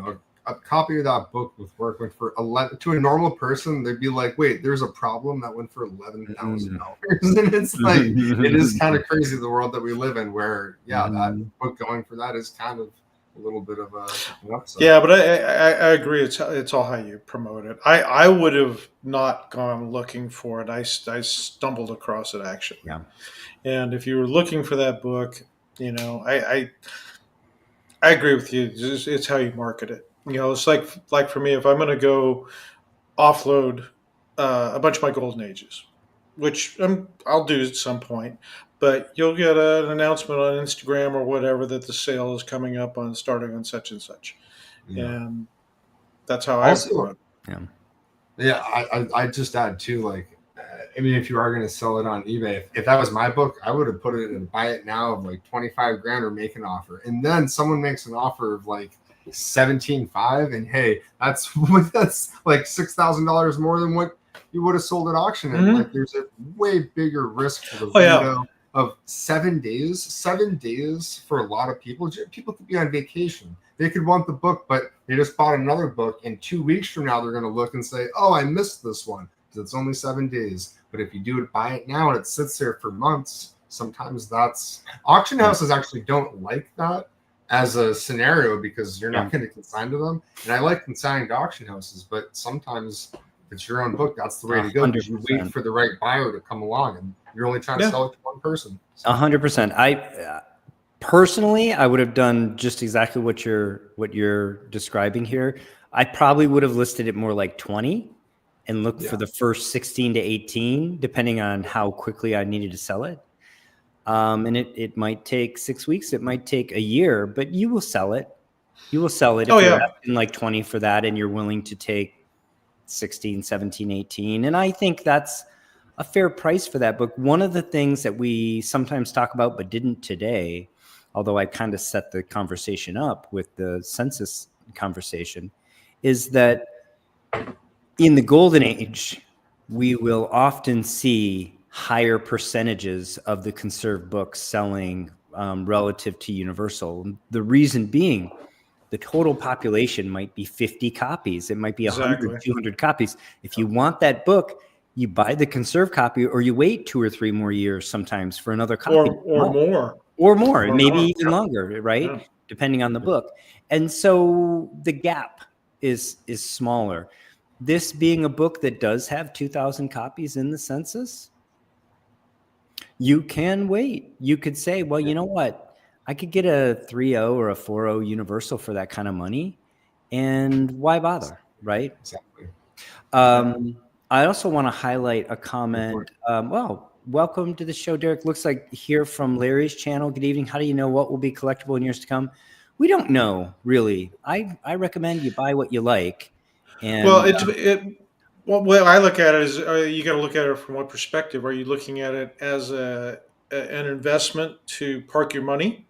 a copy of that book with work went for to a normal person, they'd be like, wait, there's a problem that went for $11,000. And it's like, it is kind of crazy the world that we live in, where that book going for that is kind of a little bit of an upside. Yeah, but I agree. It's all how you promote it. I would have not gone looking for it. I stumbled across it actually. Yeah. And if you were looking for that book, I agree with you. It's how you market it. It's like for me, if I'm going to go offload a bunch of my Golden Ages, which I'll do at some point, but you'll get an announcement on Instagram or whatever that the sale is coming up on starting on such and such. Yeah. And that's how I do it. I just add too, if you are going to sell it on eBay, if that was my book, I would have put it in buy it now of $25,000 or make an offer. And then someone makes an offer of $17,500, and hey, that's $6,000 more than what you would have sold at auction. And there's a way bigger risk for the window of 7 days. 7 days for a lot of people. People could be on vacation. They could want the book, but they just bought another book, and 2 weeks from now they're going to look and say, oh, I missed this one because it's only 7 days. But if you do it, buy it now, and it sits there for months, sometimes that's auction houses actually don't like that as a scenario, because you're not going to consign to them. And I like consigning to auction houses, but sometimes if it's your own book, that's the way to go. Because you wait for the right buyer to come along, and you're only trying to sell it to one person. 100%. I personally, I would have done just exactly what you're describing here. I probably would have listed it more like 20 and looked for the first 16 to 18, depending on how quickly I needed to sell it. And it might take 6 weeks, it might take a year, but you will sell it. You will sell it if you're asking 20 for that and you're willing to take 16, 17, 18. And I think that's a fair price for that book. One of the things that we sometimes talk about but didn't today, although I kind of set the conversation up with the census conversation, is that in the golden age, we will often see higher percentages of the conserved books selling relative to Universal. The reason being, the total population might be 50 copies. It might be 100, 200 copies. If you want that book, you buy the conserved copy, or you wait 2 or 3 more years sometimes for another copy. Or more, maybe even longer, right? Yeah. Depending on the book. And so the gap is smaller. this being a book that does have 2,000 copies in the census, you can wait. You could say, well, you know what? I could get a 3.0 or a 4.0 Universal for that kind of money. And why bother, right? Exactly. I also want to highlight a comment. Welcome to the show, Derek. Looks like here from Larry's channel. Good evening. How do you know what will be collectible in years to come? We don't know, really. I recommend you buy what you like. And well, I look at it as you got to look at it from what perspective. Are you looking at it as an investment to park your money,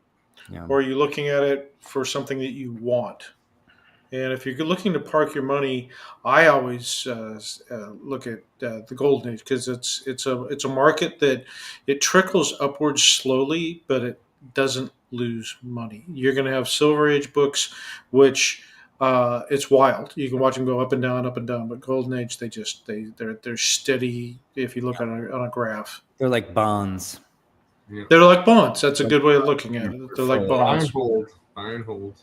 or are you looking at it for something that you want? And if you're looking to park your money, I always look at the golden age, because it's a market that it trickles upwards slowly, but it doesn't lose money. You're going to have silver age books, which it's wild. You can watch them go up and down, but golden age, they're steady. If you look on a graph, they're like bonds. Yeah. They're like bonds. That's a good way of looking at it. They're like bonds. Buy and hold.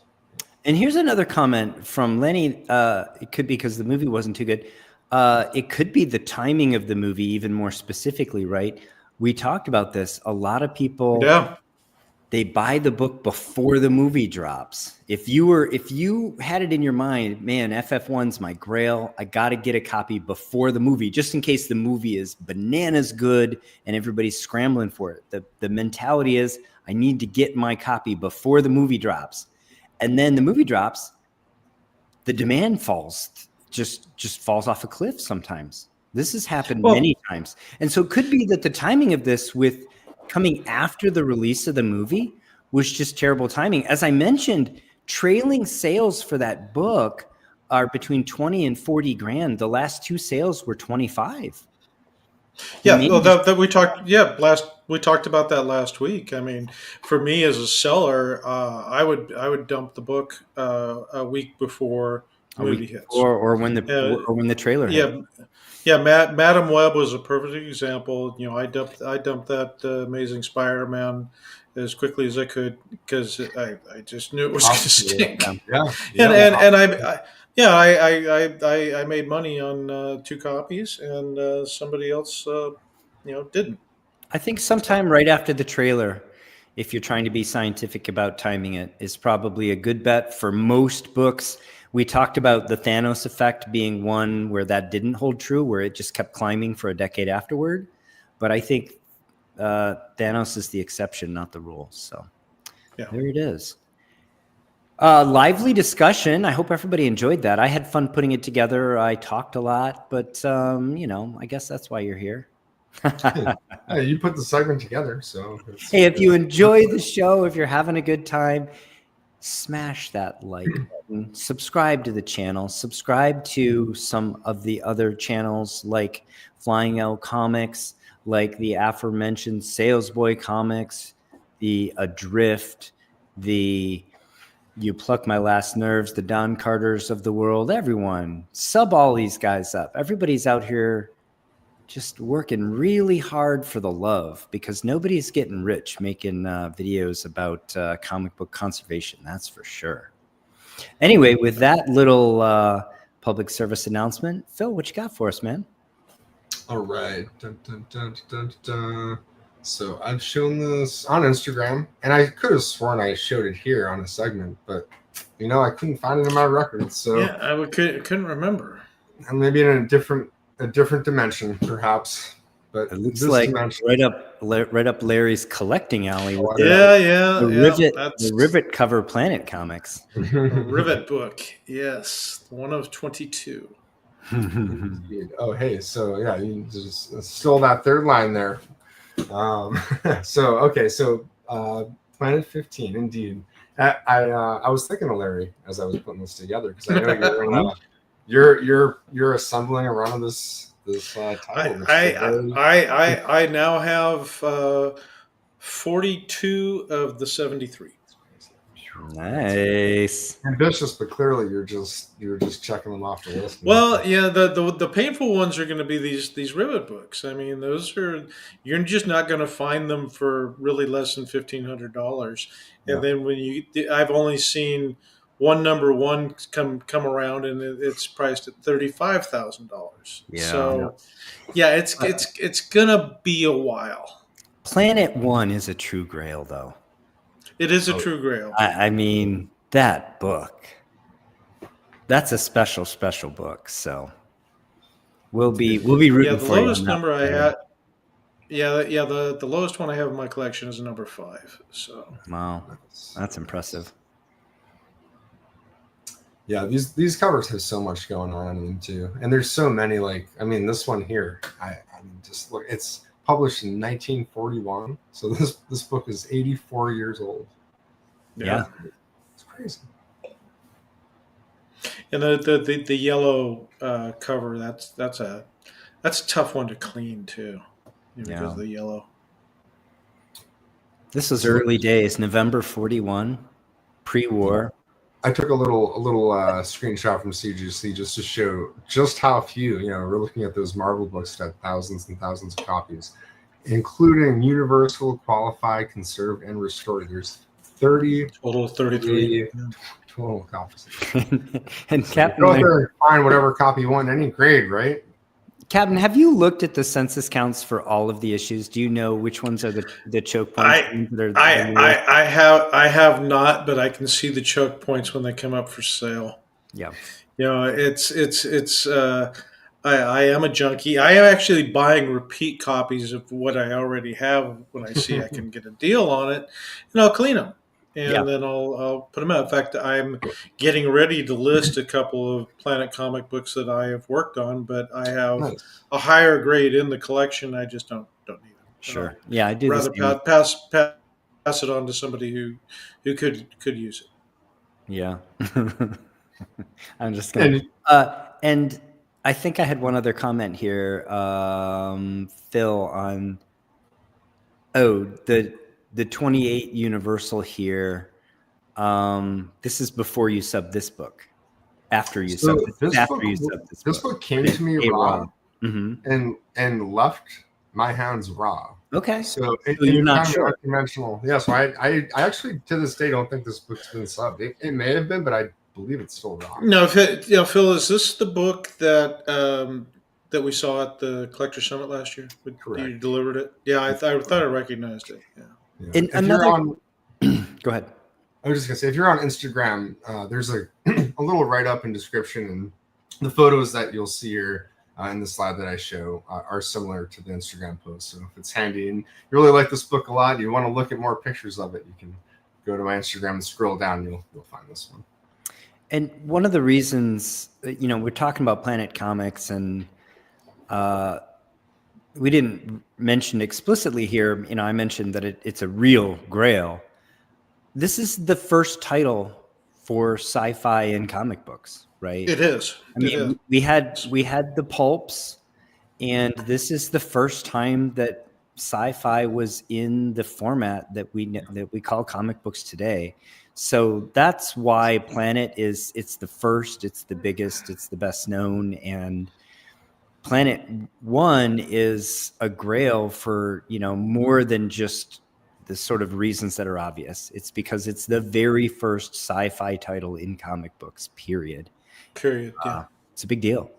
And here's another comment from Lenny. It could be because the movie wasn't too good. It could be the timing of the movie, even more specifically, right? We talked about this. A lot of people, they buy the book before the movie drops. If you had it in your mind, man, FF1's my grail, I got to get a copy before the movie, just in case the movie is bananas good and everybody's scrambling for it. The mentality is, I need to get my copy before the movie drops. And then the movie drops, the demand falls, just falls off a cliff sometimes. This has happened many times. And so it could be that the timing of this with coming after the release of the movie was just terrible timing. As I mentioned, trailing sales for that book are between 20 and 40 grand. The last two sales were 25. Yeah, we talked about that last week. I mean, for me as a seller, I would dump the book a week before movie hits, or when the trailer hit. Yeah, Madam Web was a perfect example. You know, I dumped that Amazing Spider-Man as quickly as I could, because I just knew it was going to stink. I made money on 2 copies, and somebody else, didn't. I think sometime right after the trailer, if you're trying to be scientific about timing it, is probably a good bet for most books. We talked about the Thanos effect being one where that didn't hold true, where it just kept climbing for a decade afterward. But I think Thanos is the exception, not the rule. So there it is. Lively discussion. I hope everybody enjoyed that. I had fun putting it together. I talked a lot, but I guess that's why you're here. Hey, you put the segment together, so hey, if you enjoy the show, if you're having a good time, smash that like button, subscribe to the channel, subscribe to some of the other channels like Flying L Comics, like the aforementioned Salesboy Comics, the Adrift, the You Pluck My Last Nerves, the Don Carters of the world. Everyone, sub all these guys up. Everybody's out here just working really hard for the love, because nobody's getting rich making videos about comic book conservation. That's for sure. Anyway, with that little public service announcement, Phil, what you got for us, man? All right. Dun, dun, dun, dun, dun. So I've shown this on Instagram, and I could have sworn I showed it here on a segment, but I couldn't find it in my records. So yeah, I couldn't remember. And maybe in a different dimension, perhaps. But it looks like right up Larry's collecting alley. The Rivet cover Planet Comics. Rivet book, yes, one of 22. Oh, hey, so yeah, you just stole that third line there. So Planet 15, indeed. I was thinking of Larry as I was putting this together, because I know you're assembling a run of this title. I now have 42 of the 73. Nice. Ambitious, but clearly you're just checking them off the list. Well, yeah, the painful ones are going to be these Rivet books. I mean, you're just not going to find them for really less than $1,500. And then I've only seen number one come around, and it's priced at $35,000. Yeah. So yeah, it's gonna be a while. Planet One is a true grail, though. It is a true grail. I mean, that book. That's a special book. So we'll be rooting the for you. lowest number I had. The lowest one I have in my collection is a number 5. So wow, that's impressive. Yeah, these covers have so much going on in them too, and there's so many. Like, I mean, this one here, I mean, just look. It's published in 1941, so this book is 84 years old. Yeah, it's crazy. And the yellow cover, that's a tough one to clean too, because of the yellow. This was early days, November 41, pre-war. I took a little screenshot from CGC just to show just how few. We're looking at those Marvel books that had thousands and thousands of copies, including Universal, Qualified, Conserved, and Restored. There's 30 total, 33 total copies. And Captain, go out there and find whatever copy you want, any grade, right? Captain, have you looked at the census counts for all of the issues? Do you know which ones are the choke points? I have not, but I can see the choke points when they come up for sale. Yeah, it's. I am a junkie. I am actually buying repeat copies of what I already have when I see I can get a deal on it, and I'll clean them. And then I'll put them out. In fact, I'm getting ready to list a couple of Planet comic books that I have worked on, but I have a higher grade in the collection. I just don't need them. Sure. Yeah, I do. Rather pass it on to somebody who could use it. Yeah. I'm just gonna. And I think I had one other comment here, Phil, on the 28 Universal here. This is before you sub this book. After you sub this book came to me raw, and left my hands raw. Okay, so you're not sure. Unconventional. Yeah, so I actually to this day don't think this book's been subbed. It may have been, but I believe it's still raw. No, Phil, is this the book that we saw at the Collector Summit last year? Correct. You delivered it. Yeah, I thought I recognized it. Yeah. And go ahead. I was just gonna say, if you're on Instagram, there's a little write-up and description, and the photos that you'll see here in the slide that I show are similar to the Instagram post. So if it's handy and you really like this book a lot, you want to look at more pictures of it, you can go to my Instagram and scroll down. You'll find this one. And one of the reasons, we're talking about Planet Comics, and we didn't mention explicitly here, I mentioned that it's a real grail. This is the first title for sci-fi in comic books, right? It is. We had the pulps, and this is the first time that sci-fi was in the format that we call comic books today. So that's why Planet it's the first, it's the biggest, it's the best known, and Planet One is a grail for, more than just the sort of reasons that are obvious. It's because it's the very first sci-fi title in comic books, period. Yeah. It's a big deal.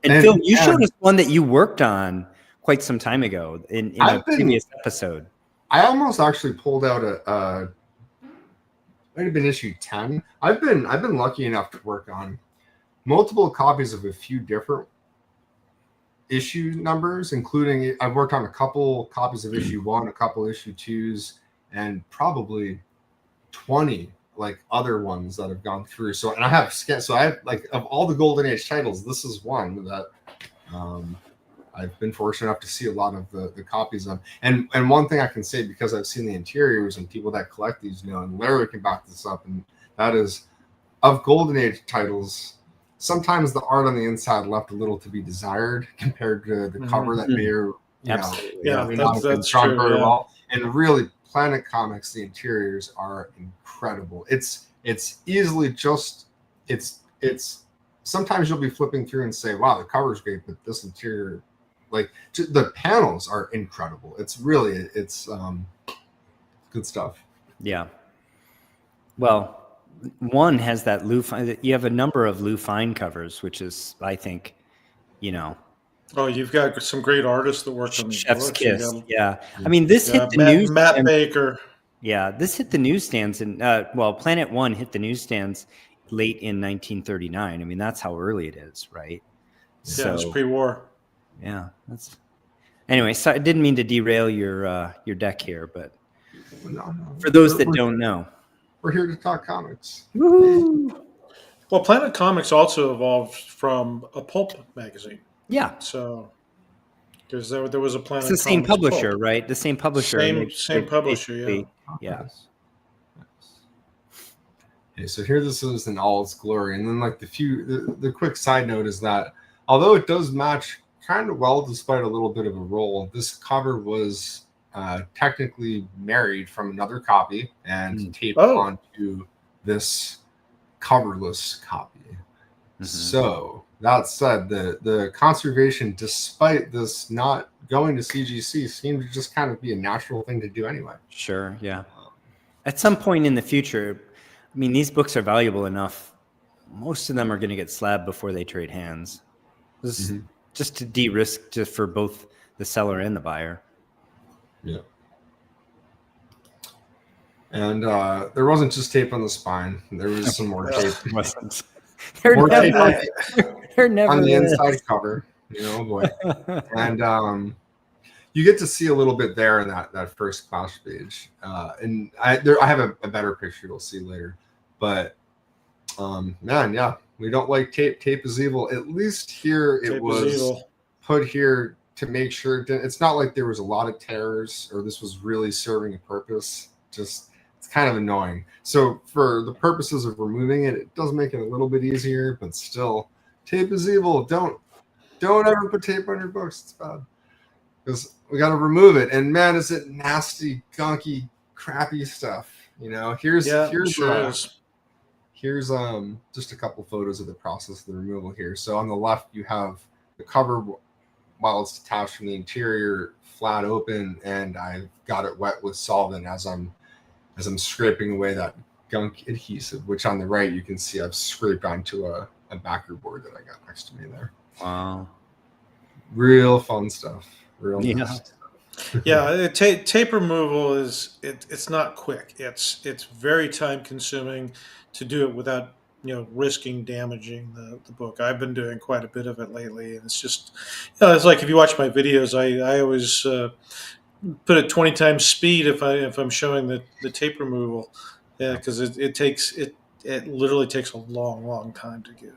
And Phil, you showed us one that you worked on quite some time ago in a previous episode. I almost actually pulled out might have been issue 10. I've been lucky enough to work on multiple copies of a few different issue numbers, including I've worked on a couple copies of issue 1, a couple issue 2s, and probably 20 other ones that have gone through. So, and I have of all the Golden Age titles, this is one that I've been fortunate enough to see a lot of the copies of. And one thing I can say, because I've seen the interiors and people that collect these, and Larry can back this up, and that is, of Golden Age titles, sometimes the art on the inside left a little to be desired compared to the cover that may or that's true, very well. And really, Planet Comics, the interiors are incredible. It's easily just it's sometimes you'll be flipping through and say, wow, the cover's great, but this interior, the panels are incredible. It's really good stuff. Yeah. Well, one has that Lou Fine. You have a number of Lou Fine covers, which is, I think, Oh, you've got some great artists that worked on these Chef's books. Kiss. Yeah. I mean, this hit the news. Matt Baker. Yeah, this hit the newsstands, and Planet One hit the newsstands late in 1939. I mean, that's how early it is, right? Yeah, it's pre-war. Yeah, that's. Anyway, so I didn't mean to derail your deck here, but for those that don't know, we're here to talk comics. Woo-hoo! Well, Planet Comics also evolved from a pulp magazine. Yeah. So, because there was a Planet. It's the same Comics publisher, pulp. right? The same publisher. Same publisher. Yeah. Yeah. Okay, so here this is in all its glory, and then like the quick side note is that although it does match kind of well despite a little bit of a roll, this cover was technically married from another copy and taped onto this coverless copy. Mm-hmm. So that said, the conservation, despite this not going to CGC, seemed to just kind of be a natural thing to do anyway. Sure, yeah. At some point in the future, I mean, these books are valuable enough. Most of them are going to get slabbed before they trade hands. This is just to de-risk for both the seller and the buyer. Yeah. And there wasn't just tape on the spine. There was some more tape. More tape on the inside cover. Oh boy. And you get to see a little bit there in that first splash page. And I have a better picture you'll see later. But man, yeah, we don't like tape. Tape is evil. At least here it was put here to make sure it's not like there was a lot of tears or this was really serving a purpose. Just it's kind of annoying. So for the purposes of removing it, it does make it a little bit easier, but still, tape is evil. Don't ever put tape on your books. It's bad. Because we got to remove it. And man, is it nasty, gunky, crappy stuff. Here's just a couple photos of the process of the removal here. So on the left, you have the cover while it's detached from the interior, flat open, and I've got it wet with solvent as I'm scraping away that gunk adhesive, which on the right you can see I've scraped onto a backer board that I got next to me there. Wow. Real fun stuff. Real nice stuff. Yeah, tape removal it's not quick. It's very time consuming to do it without risking damaging the book. I've been doing quite a bit of it lately, and it's just it's like if you watch my videos, I always put it 20 times speed if I'm showing the tape removal, because it literally takes a long time to do.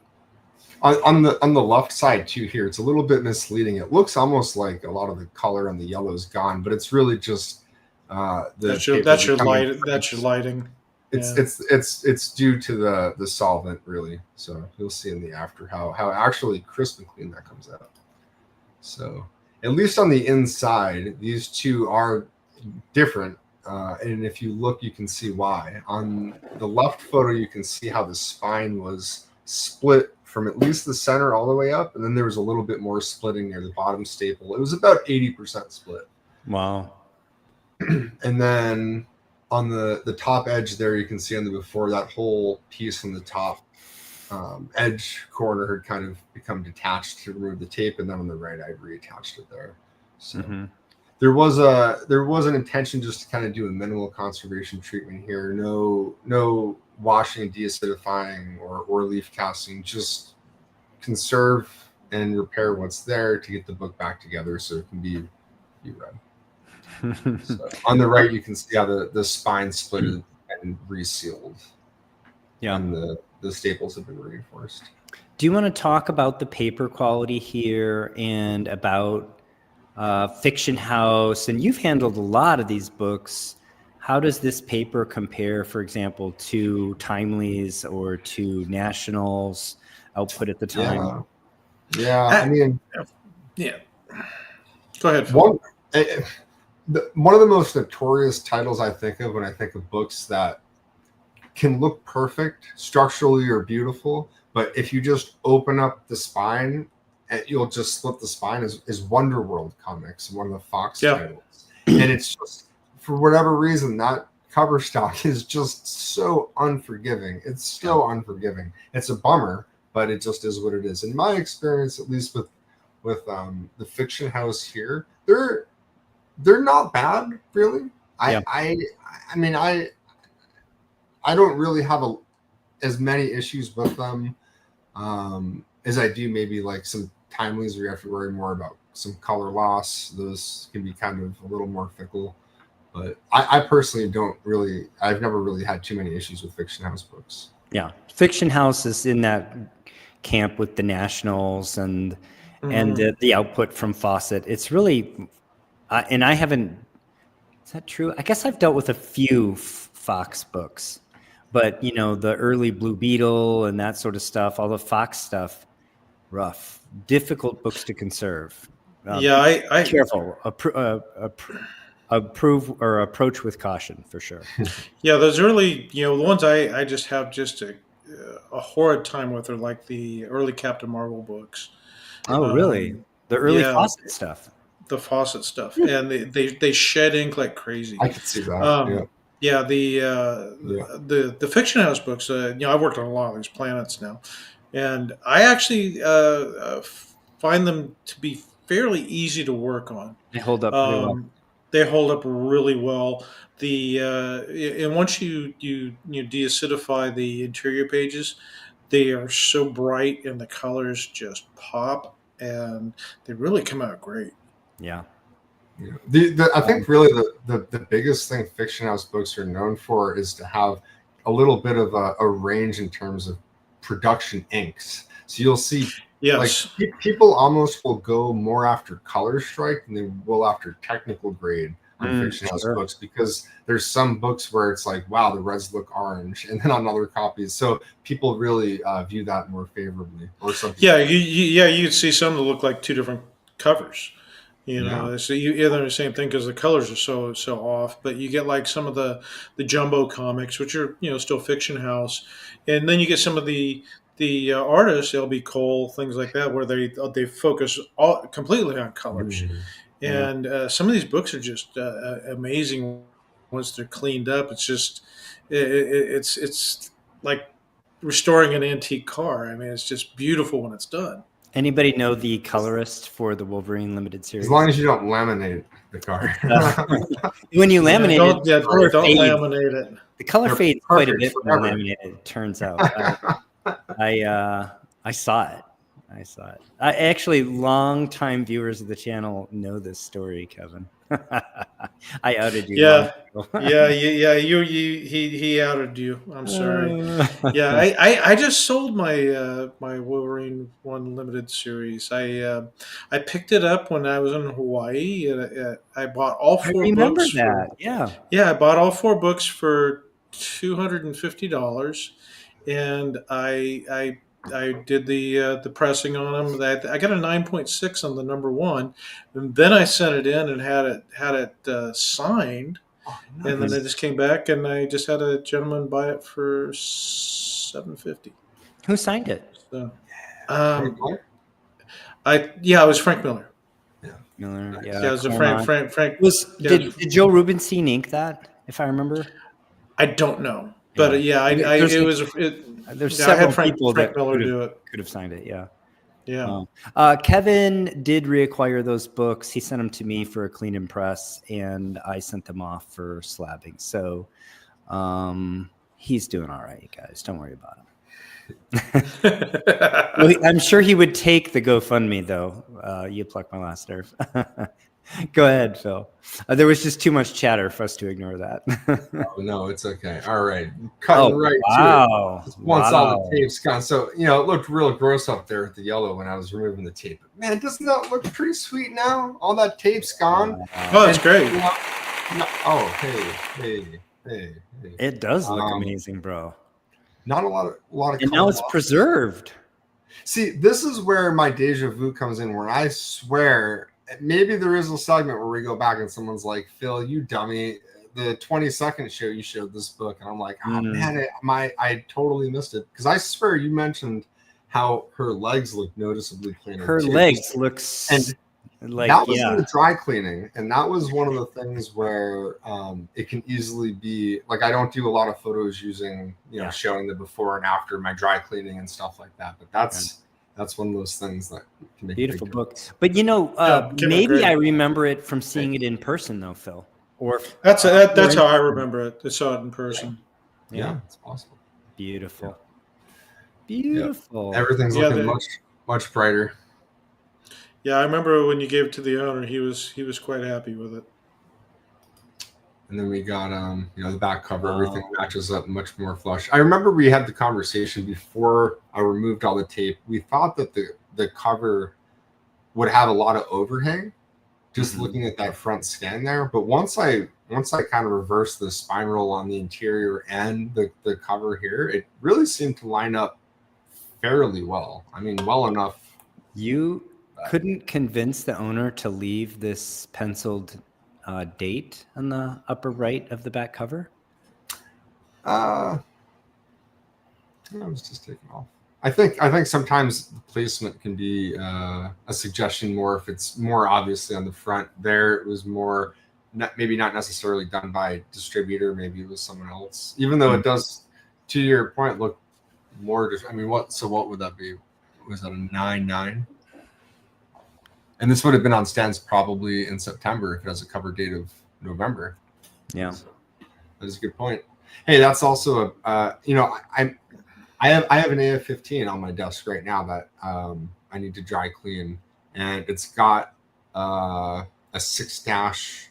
On the left side too here, it's a little bit misleading. It looks almost like a lot of the color on the yellow is gone, but it's really just that's your lighting. It's due to the solvent, really. So you'll see in the after how actually crisp and clean that comes out. So at least on the inside, these two are different. And if you look, you can see why. On the left photo, you can see how the spine was split from at least the center all the way up. And then there was a little bit more splitting near the bottom staple. It was about 80% split. Wow. And then on the top edge there, you can see on the before, that whole piece on the top edge corner had kind of become detached to remove the tape. And then on the right, I reattached it there. So there was an intention just to kind of do a minimal conservation treatment here. No washing, deacidifying, or leaf casting. Just conserve and repair what's there to get the book back together so it can be read. So on the right, you can see how the spine split and resealed. Yeah, and the staples have been reinforced. Do you want to talk about the paper quality here and about Fiction House? And you've handled a lot of these books. How does this paper compare, for example, to Timely's or to National's output at the time? Yeah. I mean, yeah. Go ahead, Phil. One of the most notorious titles I think of when I think of books that can look perfect structurally or beautiful, but if you just open up the spine, you'll just split the spine, is Wonderworld Comics, one of the Fox titles. And it's just, for whatever reason, that cover stock is just so unforgiving. It's so unforgiving. It's a bummer, but it just is what it is. In my experience, at least with the Fiction House here, they're not bad, really. I mean, I don't really have as many issues with them as I do maybe like some timelies where you have to worry more about some color loss. Those can be kind of a little more fickle. But I personally I've never really had too many issues with Fiction House books. Yeah. Fiction House is in that camp with the Nationals and the output from Fawcett. It's really, and I haven't, is that true? I guess I've dealt with a few Fox books, but the early Blue Beetle and that sort of stuff, all the Fox stuff, rough, difficult books to conserve. I careful. Approve or approach with caution for sure. Yeah, those early, the ones I just have just a horrid time with are like the early Captain Marvel books. Oh, really? The early Fawcett stuff. The Fawcett stuff, and they shed ink like crazy. I could see that. The Fiction House books. I've worked on a lot of these planets now, and I actually find them to be fairly easy to work on. They hold up really well. They hold up really well. And once you deacidify the interior pages, they are so bright and the colors just pop, and they really come out great. Yeah. I think really the biggest thing Fiction House books are known for is to have a little bit of a range in terms of production inks. So you'll see. Yes. Like people almost will go more after color strike than they will after technical grade on Fiction House books, because there's some books where it's like, wow, the reds look orange, and then on other copies, so people really view that more favorably, or something. Yeah, you'd see some that look like two different covers. So they're the same thing because the colors are so off. But you get like some of the jumbo comics, which are still Fiction House, and then you get some of the artists, L.B. Cole, things like that, where they focus completely on colors. And some of these books are just amazing once they're cleaned up. It's just it's like restoring an antique car. I mean, it's just beautiful when it's done. Anybody know the colorist for the Wolverine limited series? As long as you don't laminate the card. When you laminate don't laminate it. The color fades quite a bit when laminated, it turns out. I saw it. I actually, long-time viewers of the channel know this story, Kevin. I outed you. He outed you. I'm sorry. I just sold my my Wolverine 1 limited series. I picked it up when I was in Hawaii. I bought all 4 books. I remember that. I bought all 4 books for $250, and I did the pressing on them. I got a 9.6 on the number 1, and then I sent it in and had it signed. Oh, nice. And then I just came back and I just had a gentleman buy it for $750. Who signed it? So, it was Frank Miller. Miller. Yeah, it was a Frank. Did Joe Rubinstein ink that? If I remember, I don't know, but there's several people Frank that Miller could have signed it. Yeah. Kevin did reacquire those books. He sent them to me for a clean and press, and I sent them off for slabbing. So he's doing all right, you guys. Don't worry about him. I'm sure he would take the GoFundMe, though. You plucked my last nerve. Go ahead, Phil. There was just too much chatter for us to ignore that. Oh, no, it's okay. All right. Cutting to it. Once all the tape's gone. So, it looked real gross up there with the yellow when I was removing the tape. Man, doesn't that look pretty sweet now? All that tape's gone. Oh, that's great. Hey. It does look amazing, bro. Not a lot of and now it's preserved. See, this is where my deja vu comes in, where I swear maybe there is a segment where we go back and someone's like, Phil, you dummy, the 20-second show you showed this book, and I'm like, man, I totally missed it, because I swear you mentioned how her legs look noticeably cleaner. Her legs look Like that was in the dry cleaning, and that was one of the things where it can easily be like, I don't do a lot of photos using, showing the before and after my dry cleaning and stuff like that, but that's one of those things that can make beautiful a big book. But maybe I remember it from seeing it in person though, Phil. Or that's how I remember it. I saw it in person. Yeah, it's possible. Beautiful. Beautiful. Yep. Everything's looking much brighter. Yeah, I remember when you gave it to the owner, he was quite happy with it. And then we got the back cover, everything matches up much more flush. I remember we had the conversation before I removed all the tape. We thought that the cover would have a lot of overhang, just looking at that front scan there. But once I kind of reversed the spine roll on the interior and the cover here, it really seemed to line up fairly well. I mean, well enough. You couldn't convince the owner to leave this penciled date on the upper right of the back cover? I was just taken off. I think sometimes the placement can be a suggestion more if it's more obviously on the front. There it was more maybe not necessarily done by a distributor, maybe it was someone else. Even though it does, to your point, look more. I mean, what would that be? Was that a 9.9? And this would have been on stands probably in September if it has a cover date of November. Yeah, that is a good point. Hey, that's also I have an AF-15 on my desk right now that I need to dry clean, and it's got a 6-24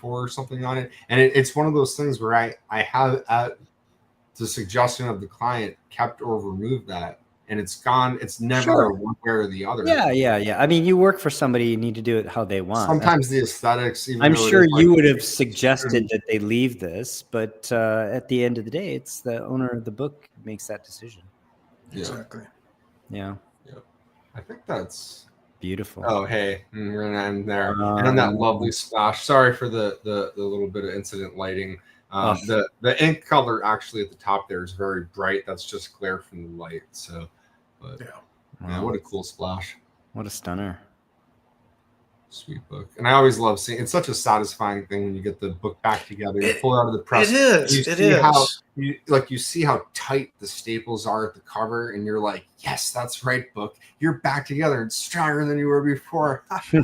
or something on it, and it's one of those things where I have at the suggestion of the client kept or removed that. And it's gone. It's never one way or the other. Yeah. I mean, you work for somebody. You need to do it how they want. Sometimes the aesthetics. I'm sure you would have suggested that they leave this, but at the end of the day, it's the owner of the book who makes that decision. Exactly. Yeah. I think that's beautiful. Oh, hey, we're gonna end there. And on that lovely splash. Sorry for the little bit of incident lighting. The ink color actually at the top there is very bright. That's just glare from the light. So. But what a cool splash. What a stunner. Sweet book. And I always love seeing it's such a satisfying thing when you get the book back together. You pull it out of the press. It is. You see how tight the staples are at the cover, and you're like, yes, that's right, book. You're back together and stronger than you were before. That's my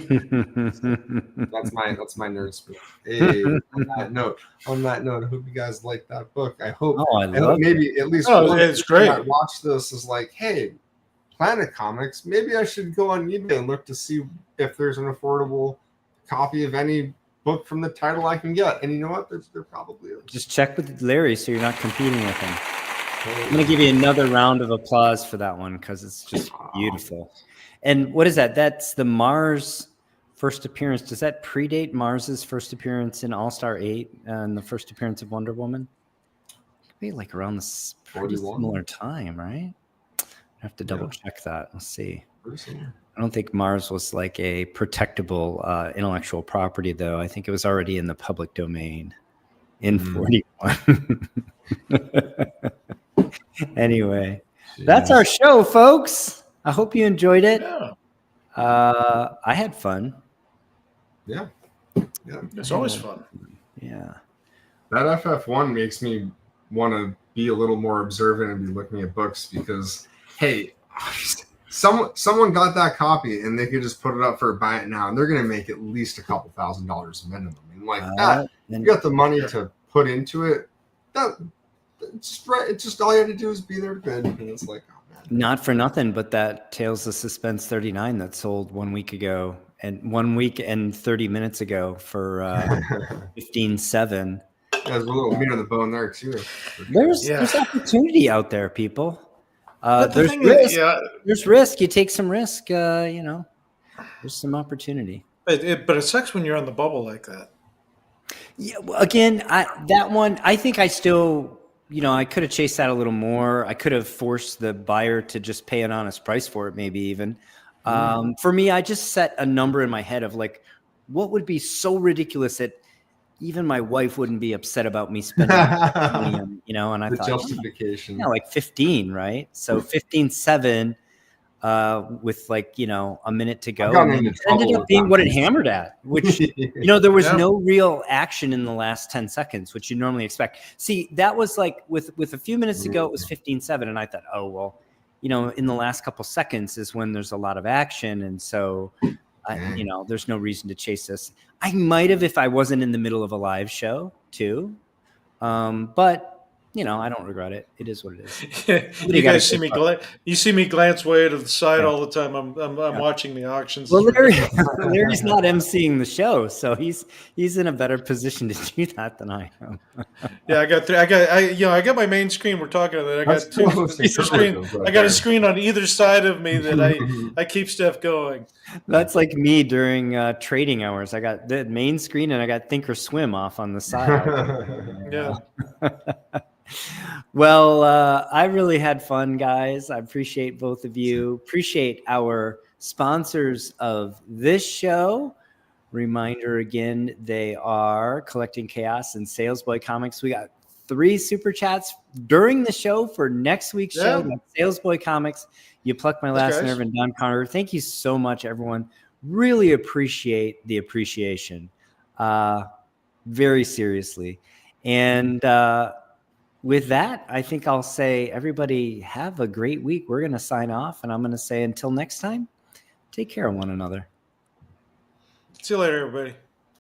nerd spirit. Hey, on that note, I hope you guys like that book. I hope maybe at least it's great. I watch this is like, hey, Planet Comics, maybe I should go on eBay and look to see if there's an affordable copy of any book from the title I can get. And you know what? There probably is. Just check with Larry so you're not competing with him. I'm going to give you another round of applause for that one because it's just beautiful. And what is that? That's the Mars first appearance. Does that predate Mars's first appearance in All-Star 8 and the first appearance of Wonder Woman? It could be like around this pretty similar time, right? I have to double check that. Let's see. I don't think Mars was like a protectable intellectual property, though. I think it was already in the public domain in 41. Anyway, that's our show, folks. I hope you enjoyed it. Yeah. I had fun. Yeah. It's always fun. Yeah. That FF1 makes me want to be a little more observant and be looking at books because, hey, someone got that copy and they could just put it up for a buy it now, and they're going to make at least a couple $1,000s minimum. And like that, you got the money to put into it. It's just all you had to do is be there to bid, and it's like, oh man. Not for nothing, but that Tales of Suspense 39 that sold 1 week ago and 1 week and 30 minutes ago for 15.7. There's a little meat on the bone there too. There's opportunity out there, people. There's risk. There's risk. You take some risk. There's some opportunity. But it sucks when you're on the bubble like that. Yeah. Well, again, that one, I think I still, I could have chased that a little more. I could have forced the buyer to just pay an honest price for it, maybe even. For me, I just set a number in my head of like, what would be so ridiculous that even my wife wouldn't be upset about me spending money on, and I thought, justification. like 15, right? So 15.7, with like, a minute to go. gotten And into it ended trouble up being with what that. it hammered at, which, there was Yeah. no real action in the last 10 seconds, which you normally expect. See, that was like with a few minutes to go, it was 15-7. And I thought, oh, well, in the last couple seconds is when there's a lot of action. And so, there's no reason to chase this. I might have if I wasn't in the middle of a live show too. But I don't regret it. It is what it is. You guys see me you see me glance way to the side all the time. I'm watching the auctions. Well, Larry's not emceeing the show, so he's in a better position to do that than I am. Yeah, I got my main screen. We're talking about it. I got two screens. I got a screen on either side of me that I keep stuff going. That's like me during trading hours. I got the main screen and I got Thinkorswim off on the side. Yeah. Well, I really had fun, guys. I appreciate both of you. Appreciate our sponsors of this show. Reminder again, they are Collecting Chaos and Salesboy Comics. We got 3 super chats during the show for next week's show. That's Salesboy Comics, You Pluck My Last Nerve, and Don Connor. Thank you so much, everyone. Really appreciate the appreciation. Very seriously. And with that, I think I'll say, everybody have a great week. We're going to sign off, and I'm going to say until next time, take care of one another. See you later, everybody.